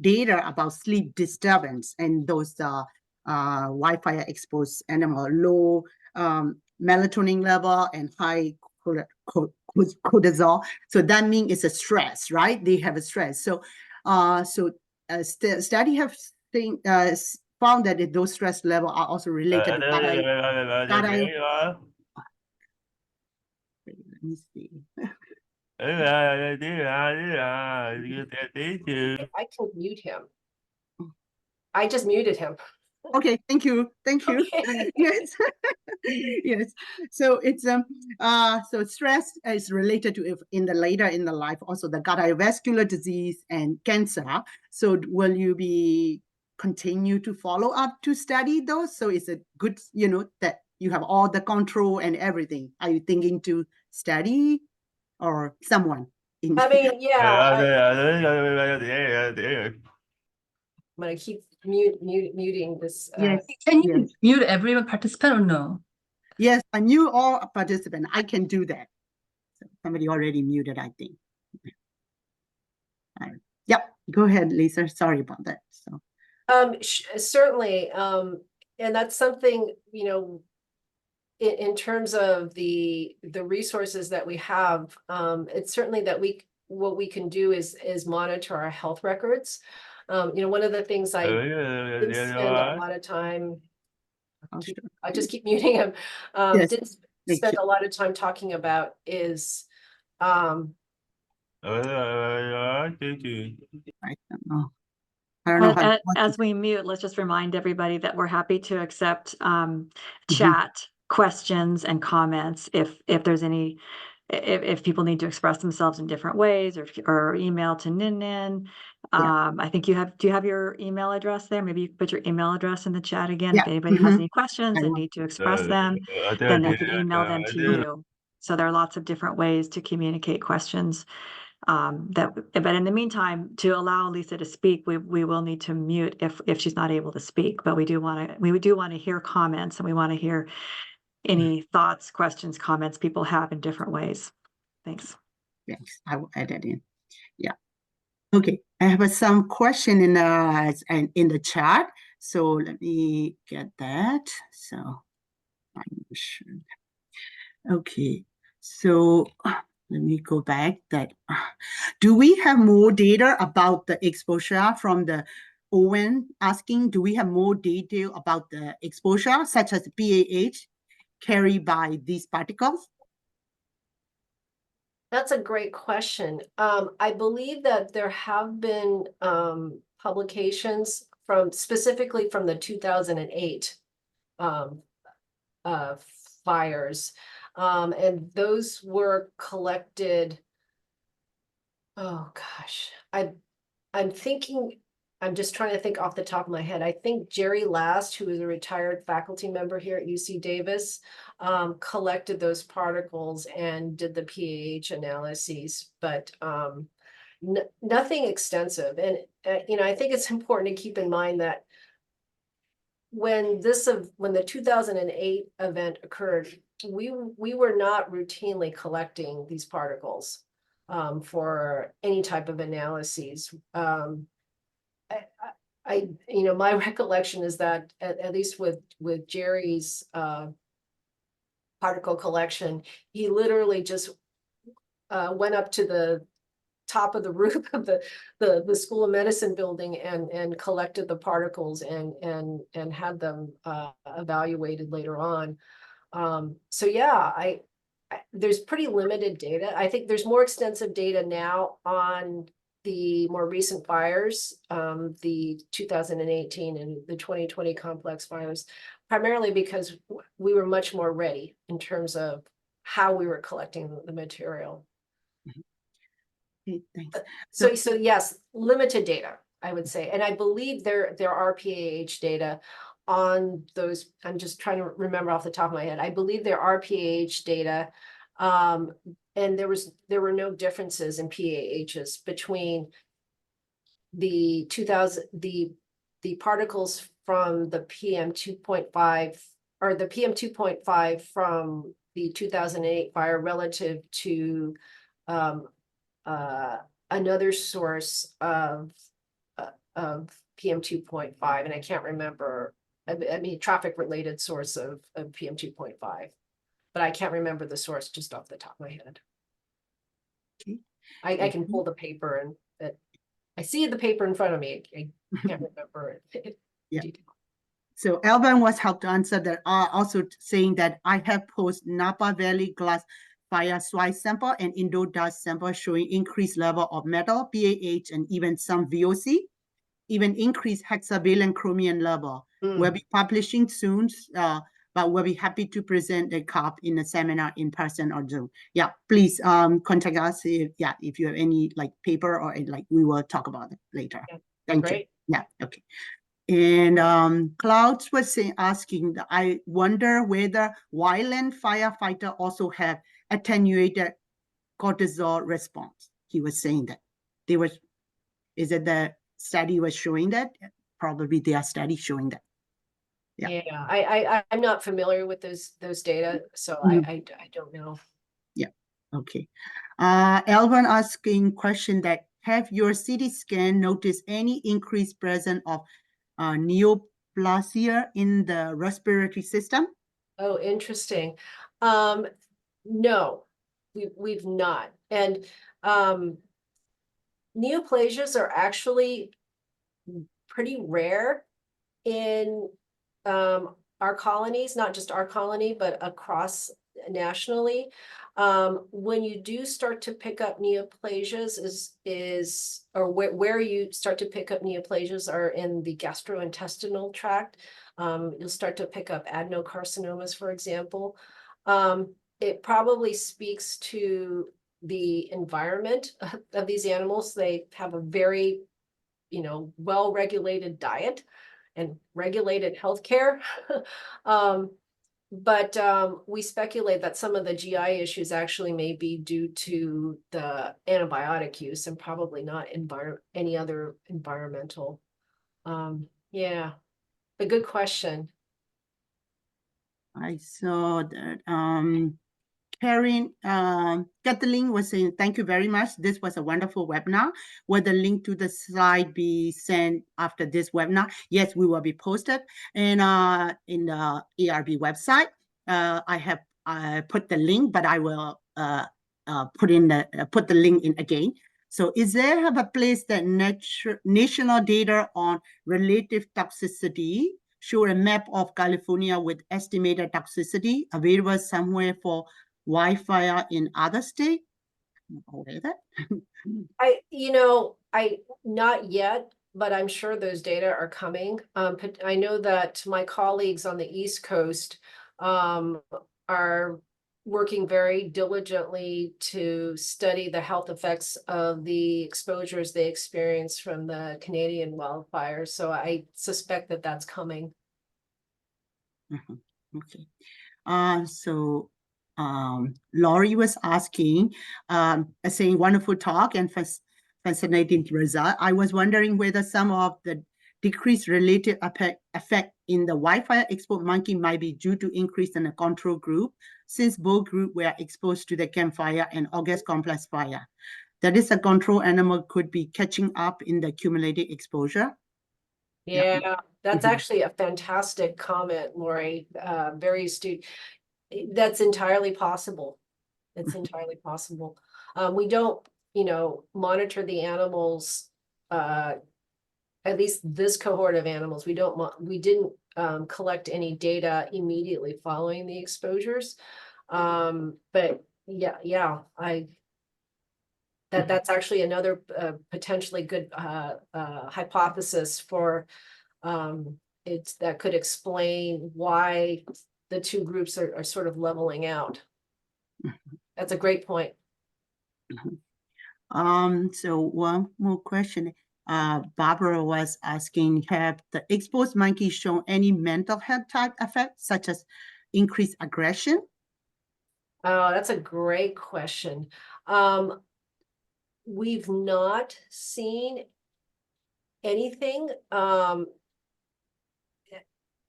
data about sleep disturbance and those wildfire exposed animal, low melatonin level and high cortisol. So that means it's a stress, right? They have a stress. So, study have found that those stress level are also related to let me see. I can mute him. I just muted him. Okay, thank you. Okay. Yes. Yes. So it's so stress is related to if in the later in the life also the cardiovascular disease and cancer. So will you be continue to follow up to study those? So it's a good, that you have all the control and everything. Are you thinking to study or someone? I mean, I'm gonna keep muting this. Yes. Can you Yes. mute everyone participant or no? Yes, a new all participant. I can do that. So somebody already muted, I think. Yep. Go ahead, Lisa. Sorry about that. So. Certainly. And that's something, in terms of the resources that we have, it's certainly that what we can do is monitor our health records. One of the things I didn't spend a lot of time, I just keep muting him. Yes, didn't spend a lot of time talking about is I don't know. I don't know how As we mute, let's just remind everybody that we're happy to accept chat questions and comments if there's any, if people need to express themselves in different ways or email to Nin. I think do you have your email address there? Maybe you could put your email address in the chat again. If anybody has any questions and need to express them, then they could email them to you. So there are lots of different ways to communicate questions. But in the meantime, to allow Lisa to speak, we will need to mute if she's not able to speak. But we do want to hear comments, and we want to hear any thoughts, questions, comments people have in different ways. Thanks. Yes, I will add that in. Yeah. Okay. I have some question in the chat. So let me get that. So I'm sure. Okay. So let me go back. Do we have more data about the exposure from the Owen asking? Do we have more detail about the exposure, such as PAH, carried by these particles? That's a great question. I believe that there have been publications specifically from the 2008 fires, and those were collected. Oh gosh, I'm just trying to think off the top of my head. I think Jerry Last, who is a retired faculty member here at UC Davis, collected those particles and did the PAH analyses, but nothing extensive. And I think it's important to keep in mind that when the 2008 event occurred, we were not routinely collecting these particles for any type of analyses. My recollection is that at least with Jerry's particle collection, he literally just went up to the top of the roof of the School of Medicine building and collected the particles and had them evaluated later on. So yeah, there's pretty limited data. I think there's more extensive data now on the more recent fires, the 2018 and the 2020 complex fires, primarily because we were much more ready in terms of how we were collecting the material. Okay, thanks. So yes, limited data, I would say. And I believe there are PAH data on those. I'm just trying to remember off the top of my head. I believe there are PAH data. And there were no differences in PAHs between the particles from the PM2.5 or the PM2.5 from the 2008 fire relative to another source of PM2.5, and I can't remember I mean, traffic related source of PM2.5. But I can't remember the source just off the top of my head. Okay. I can pull the paper and I see the paper in front of me. I can't remember it. Yeah. So Alvin was helped to answer that, also saying that I have post Napa Valley glass fire soil sample and indoor dust sample showing increased level of metal, PAH, and even some VOC, even increased hexavalent chromium level. We'll be publishing soon, but we'll be happy to present the CARB in a seminar in person or Zoom. Yeah, please contact us if you have any like paper or like we will talk about it later. Yeah, Thank great. you. Yeah, okay. And Clouds was asking, I wonder whether wildland firefighter also have attenuated cortisol response. He was saying that they were, is it the study was showing that? Probably their study showing that. Yeah, I'm not familiar with those data, so I don't know. Yeah, okay. Elvin asking question that, have your CT scan noticed any increased presence of neoplasia in the respiratory system? Oh, interesting. No, we've not. And neoplasias are actually pretty rare in our colonies, not just our colony, but across nationally. When you do start to pick up neoplasias where you start to pick up neoplasias are in the gastrointestinal tract. You'll start to pick up adenocarcinomas, for example. It probably speaks to the environment of these animals. They have a very, well-regulated diet and regulated healthcare. But we speculate that some of the GI issues actually may be due to the antibiotic use and probably not any other environmental. Yeah, a good question. I saw that Karen, Kathleen was saying, thank you very much. This was a wonderful webinar. Will the link to the slide be sent after this webinar? Yes, we will be posted. And in the ARB website, I have put the link, but I will put the link in again. So is there have a place that national data on relative toxicity show a map of California with estimated toxicity available somewhere for wildfire in other states? I not yet, but I'm sure those data are coming. I know that my colleagues on the East Coast are working very diligently to study the health effects of the exposures they experience from the Canadian wildfires. So I suspect that that's coming. Okay. Laurie was asking, saying wonderful talk and fascinating result. I was wondering whether some of the decreased relative effect in the wildfire exposed monkey might be due to increase in the control group, since both groups were exposed to the campfire and August complex fire. That is, a control animal could be catching up in the accumulated exposure. Yeah, that's actually a fantastic comment, Lori. Very astute. That's entirely possible. It's entirely possible. We don't, monitor the animals, at least this cohort of animals. We didn't collect any data immediately following the exposures. But that's actually another potentially good hypothesis for that could explain why the two groups are sort of leveling out. That's a great point. So one more question. Barbara was asking, have the exposed monkeys shown any mental health type effects, such as increased aggression? Oh, that's a great question. We've not seen anything.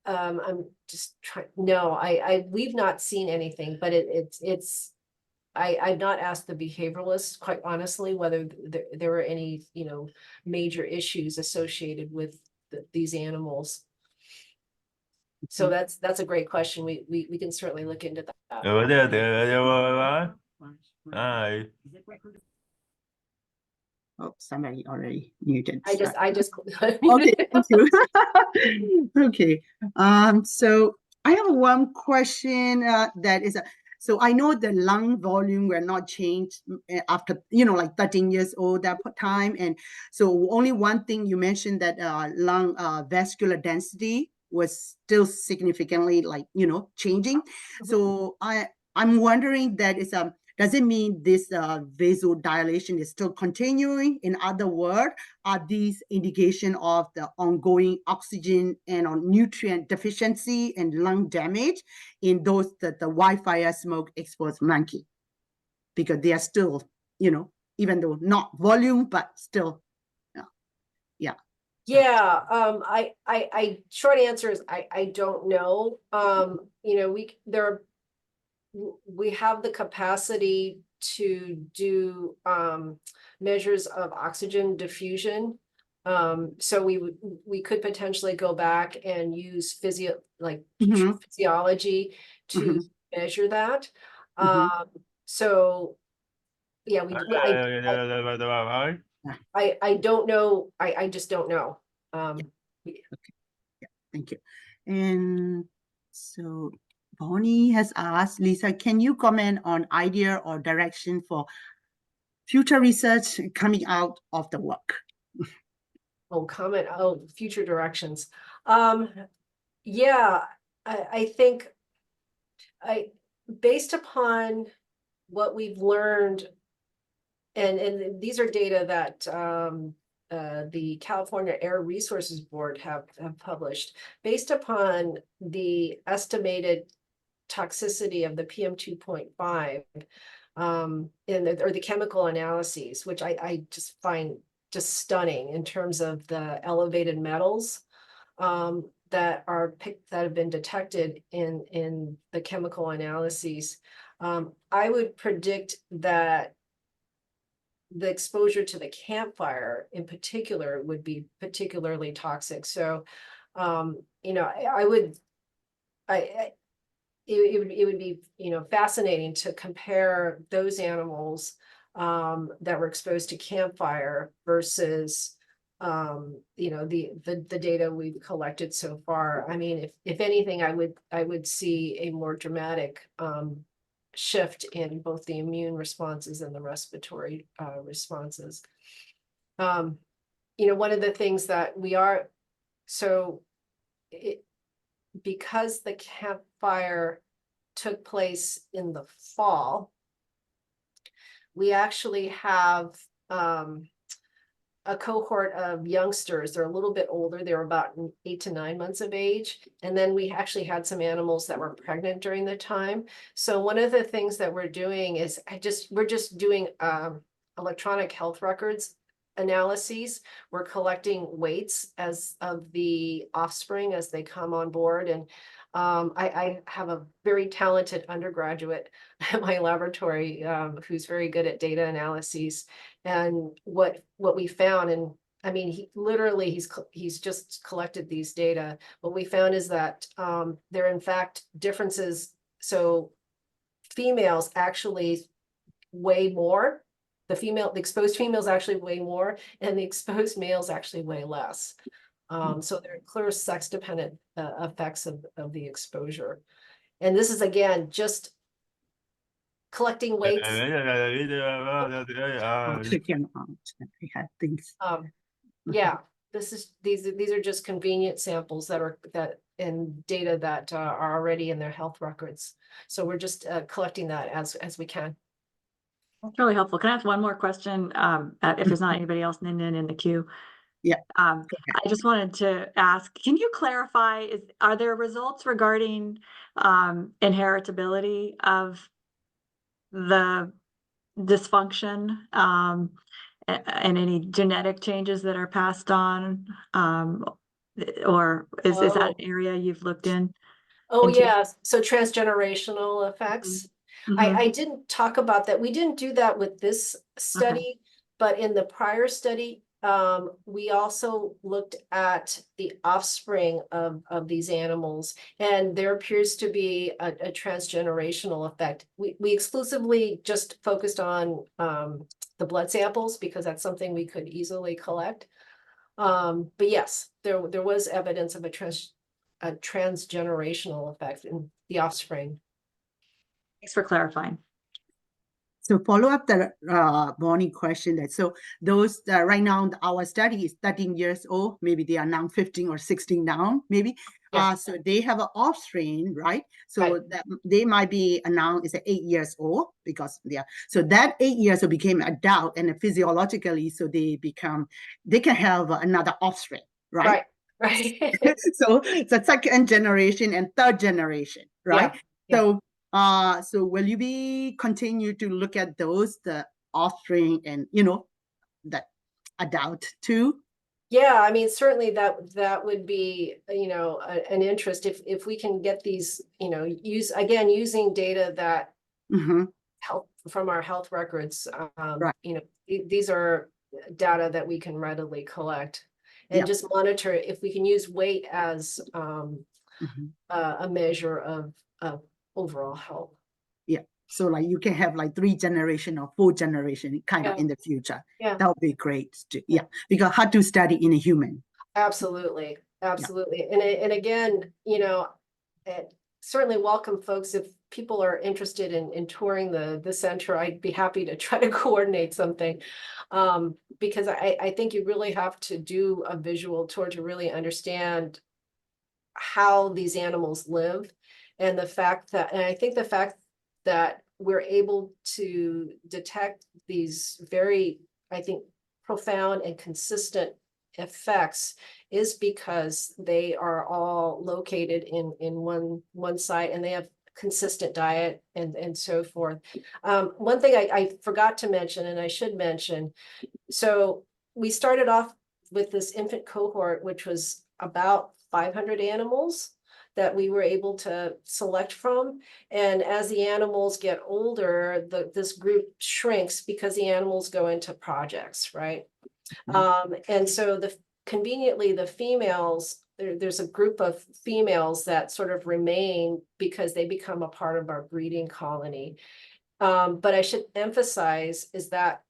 I'm just trying. No, we've not seen anything, but I've not asked the behavioralists, quite honestly, whether there were any, major issues associated with these animals. So that's a great question. We can certainly look into that. Over there, Hi. Oh, somebody already muted. I just Okay, thank you. Okay, so I have one question that is, so I know the lung volume were not changed after, like 13 years old that time. And so only one thing you mentioned that lung vascular density was still significantly changing. So I'm wondering that is, does it mean this vasodilation is still continuing? In other words, are these indication of the ongoing oxygen and nutrient deficiency and lung damage in those the wildfire smoke exposed monkey? Because they are still, even though not volume, but still, yeah. I short answer is I don't know. We have the capacity to do measures of oxygen diffusion. So we could potentially go back and use physiology to measure that. So yeah, I don't know. I just don't know. Okay. Yeah, thank you. And so Bonnie has asked, Lisa, can you comment on idea or direction for future research coming out of the work? Future directions. Yeah, I think based upon what we've learned, and these are data that the California Air Resources Board have published, based upon the estimated toxicity of the PM2.5 or the chemical analyses, which I just find just stunning in terms of the elevated metals that have been detected in the chemical analyses. I would predict that the exposure to the campfire in particular would be particularly toxic. So, it would be, fascinating to compare those animals that were exposed to campfire versus, the data we've collected so far. I mean, if anything, I would see a more dramatic shift in both the immune responses and the respiratory responses. One of the things that because the campfire took place in the fall, we actually have a cohort of youngsters. They're a little bit older. They're about 8 to 9 months of age. And then we actually had some animals that were pregnant during the time. So one of the things that we're doing is we're just doing electronic health records analyses. We're collecting weights of the offspring as they come on board. And I have a very talented undergraduate at my laboratory who's very good at data analyses. And what we found, and I mean, he's just collected these data. What we found is that there are in fact differences. So females actually weigh more. The exposed females actually weigh more, and the exposed males actually weigh less. So there are clear sex-dependent effects of the exposure. And this is, again, just collecting weights. Yeah, these are just convenient samples and data that are already in their health records. So we're just collecting that as we can. That's really helpful. Can I ask one more question? If there's not anybody else in the queue? Yeah. I just wanted to ask, can you clarify, are there results regarding inheritability of the dysfunction and any genetic changes that are passed on? Or is that an area you've looked in? Oh, yeah. So transgenerational effects. I didn't talk about that. We didn't do that with this study, but in the prior study, we also looked at the offspring of these animals, and there appears to be a transgenerational effect. We exclusively just focused on the blood samples because that's something we could easily collect. But yes, there was evidence of a transgenerational effect in the offspring. Thanks for clarifying. So follow up the Bonnie question that so those right now our study is 13 years old, maybe they are now 15 or 16 now, maybe. Yeah. So they have an offspring, right? So Right. that they might be now is 8 years old because so that 8 years will became adult and physiologically so they can have another offspring, right? Right. Right. So the second generation and third generation, right? Yeah. So will you be continue to look at those, the offspring and, that adult too? Yeah, I mean, certainly that would be, an interest if we can get these, using data that Mm-hmm. help from our health records. Right. These are data that we can readily collect and Yeah. just monitor if we can use weight as Mm-hmm. a measure of overall health. So like you can have like 3 generation or 4 generation kind of Yeah. in the future. Yeah. That would be great. Because hard to study in a human. Absolutely. Absolutely. And again, certainly welcome folks. If people are interested in touring the center, I'd be happy to try to coordinate something. Because I think you really have to do a visual tour to really understand how these animals live and I think the fact that we're able to detect these very, I think, profound and consistent effects is because they are all located in one site and they have consistent diet and so forth. One thing I forgot to mention, and I should mention, so we started off with this infant cohort, which was about 500 animals that we were able to select from. And as the animals get older, this group shrinks because the animals go into projects, right? And so conveniently, the females, there's a group of females that sort of remain because they become a part of our breeding colony. But I should emphasize is that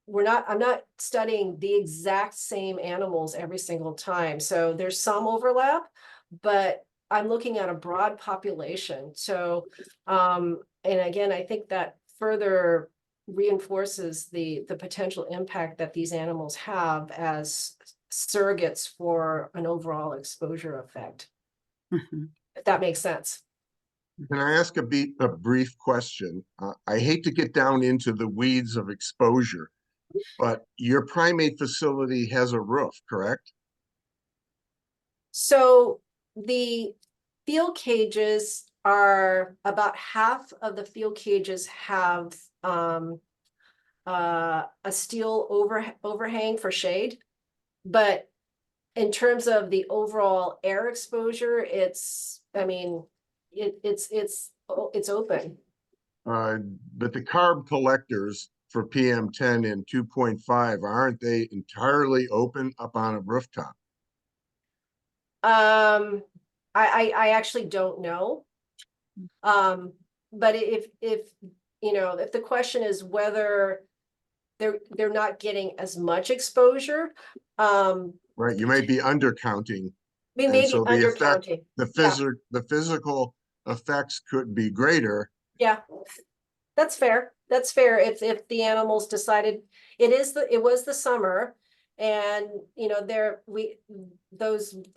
I'm not studying the exact same animals every single time. So there's some overlap, but I'm looking at a broad population. So, and again, I think that further reinforces the potential impact that these animals have as surrogates for an overall exposure effect. Mm-hmm. If that makes sense. Can I ask a brief question? I hate to get down into the weeds of exposure, but your primate facility has a roof, correct? So the field cages are about half of the field cages have a steel overhang for shade, but in terms of the overall air exposure, it's open. But the CARB collectors for PM10 and 2.5, aren't they entirely open up on a rooftop? I actually don't know. But if the question is whether they're not getting as much exposure, Right, you may be undercounting. we may be so the effect, undercounting. the physical effects could be greater. Yeah, that's fair. That's fair. If the animals decided it was the summer, and the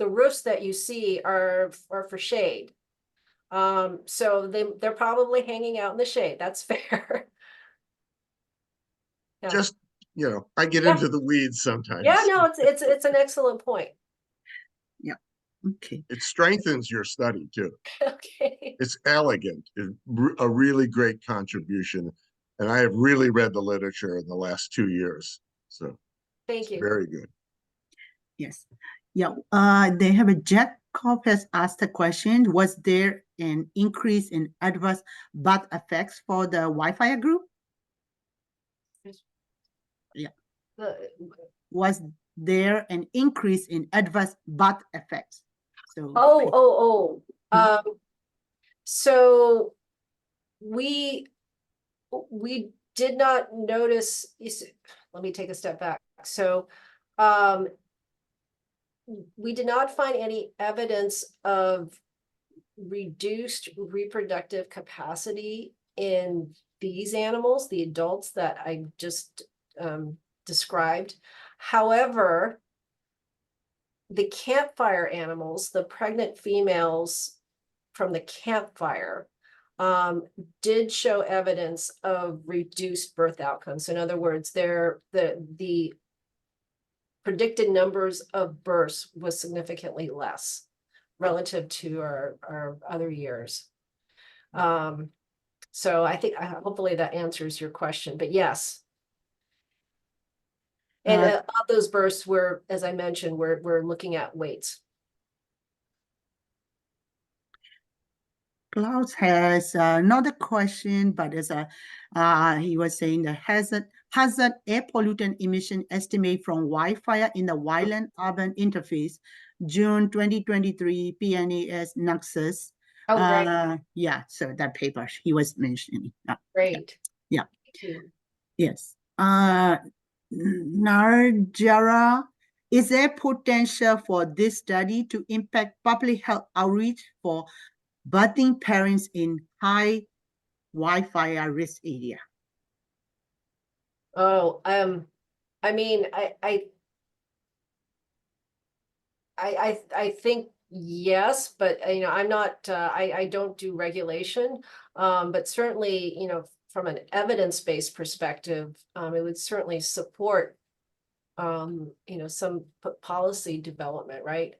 roofs that you see are for shade. So they're probably hanging out in the shade. That's fair. Yeah. Just, I get into the weeds sometimes. Yeah, no, it's an excellent point. Okay. It strengthens your study too. Okay. It's elegant, a really great contribution. And I have really read the literature in the last 2 years. So Thank you. very good. Yes. Yeah. They have a Jack Cobb has asked a question. Was there an increase in adverse birth effects for the Wildfire group? Yeah. Was there an increase in adverse birth effects? So So we did not notice, let me take a step back. So we did not find any evidence of reduced reproductive capacity in these animals, the adults that I just described. However, the campfire animals, the pregnant females from the campfire, did show evidence of reduced birth outcomes. So in other words, the predicted numbers of births was significantly less relative to our other years. So I think hopefully that answers your question, but yes. And of those births, as I mentioned, we're looking at weights. Klaus has another question, but as he was saying, the hazard air pollutant emission estimate from wildfire in the wildland urban interface, June 2023 PNAS Nexus. Oh, great. Yeah, so that paper he was mentioning. Great. Yeah. Thank you. Yes. Narjara, is there potential for this study to impact public health outreach for birthing parents in high wildfire risk area? Oh, I mean, I think yes, but I'm not, I don't do regulation, but certainly, from an evidence-based perspective, it would certainly support, some policy development, right?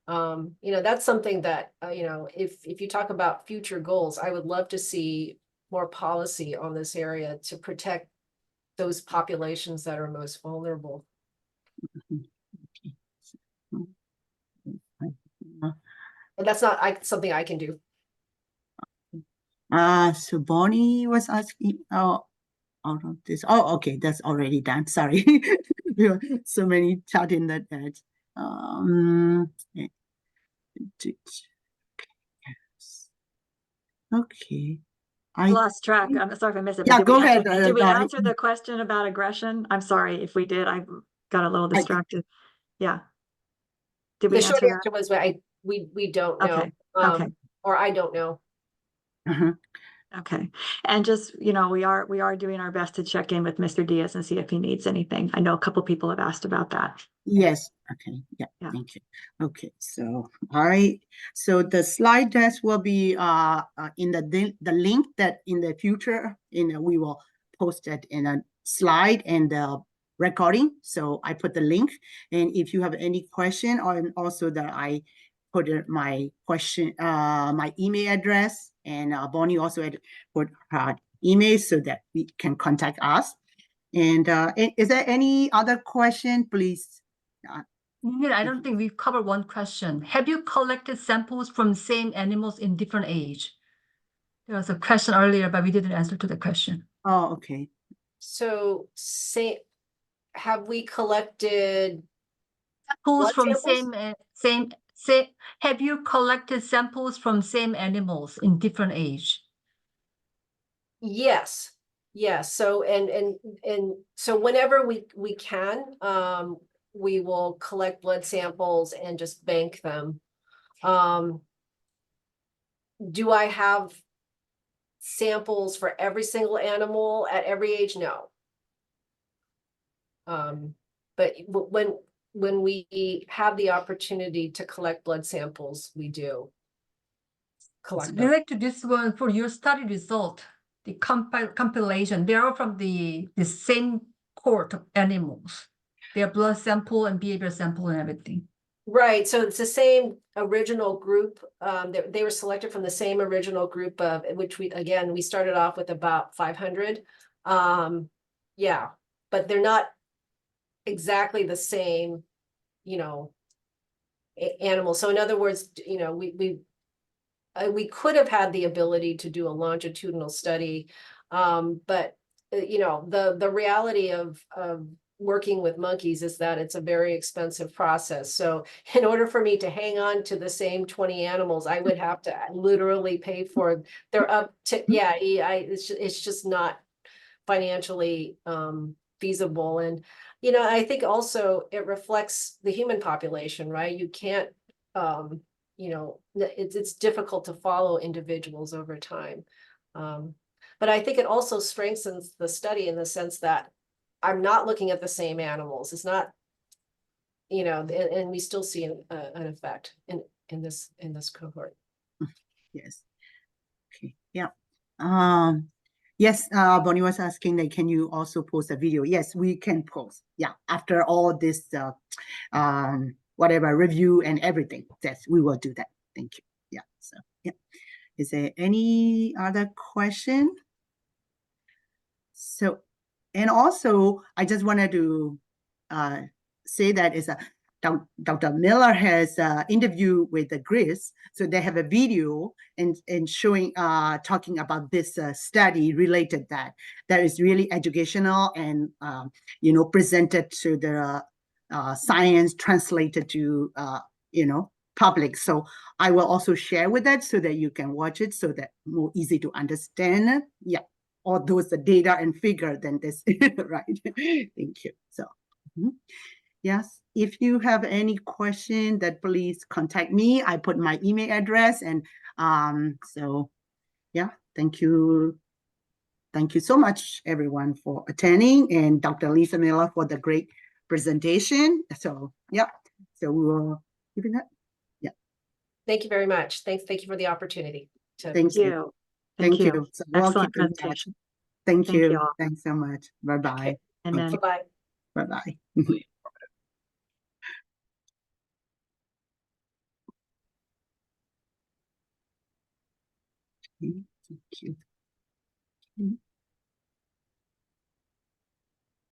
That's something that, if you talk about future goals, I would love to see more policy on this area to protect those populations that are most vulnerable. And that's not something I can do. So Bonnie was asking out of this. Oh, okay, that's already done. Sorry. There were so many chat in that. Okay. I lost track. I'm sorry if I missed it. Yeah, go ahead. Did we answer the question about aggression? I'm sorry if we did. I got a little distracted. Yeah. Did we The short answer answer was we don't know. Okay. Okay. Or I don't know. Okay. And just, we are doing our best to check in with Mr. Diaz and see if he needs anything. I know a couple people have asked about that. Yes. Okay. Yeah. Thank you. Okay. So, all right. So the slide deck will be in the link that in the future, we will post it in a slide and the recording. So I put the link, and if you have any question, or also that I put my question, my email address, and Bonnie also had put her email so that we can contact us. And is there any other question, please? I don't think we've covered one question. Have you collected samples from same animals in different age? There was a question earlier, but we didn't answer to the question. Oh, okay. So have we collected samples from samples? have you collected samples from same animals in different age? Yes. Yes. So and so whenever we can, we will collect blood samples and just bank them. Do I have samples for every single animal at every age? No. But when we have the opportunity to collect blood samples, we do collect them. Related to this one, for your study result, the compilation, they are from the same cohort of animals. Their blood sample and behavior sample and everything. Right. So it's the same original group. They were selected from the same original group of which we started off with about 500. Yeah, but they're not exactly the same, animals. So in other words, we could have had the ability to do a longitudinal study, but the reality of working with monkeys is that it's a very expensive process. So in order for me to hang on to the same 20 animals, I would have to literally pay for, they're up to, yeah, it's just not financially feasible. And, you know, I think also it reflects the human population, right? You can't, you know, it's difficult to follow individuals over time. But I think it also strengthens the study in the sense that I'm not looking at the same animals. It's not, you know, and we still see an effect in this cohort. Yes. Okay. Yeah. Yes. Bonnie was asking, like, can you also post a video? Yes, we can post. Yeah. After all this, whatever review and everything. Yes, we will do that. Thank you. Yeah. So yeah. Is there any other question? So, and also, I just wanted to say that is Dr. Miller has interview with the Gris, so they have a video and showing talking about this study related that is really educational and you know, presented to the science, translated to you know, public. So I will also share with that so that you can watch it, so that more easy to understand. Yeah. All those the data and figure than this, right? Thank you. So, yes, if you have any question, that please contact me. I put my email address, and so yeah, thank you. Thank you so much, everyone, for attending, and Dr. Lisa Miller for the great presentation. So yeah, so we will keep it up. Yeah. Thank you very much. Thank you for the opportunity to. Thank you. Thank you. So we'll Excellent keep in touch. presentation. Thank Thank you you. all. Thanks so much. Bye-bye. Okay. And then Bye-bye. Bye-bye. Thank you.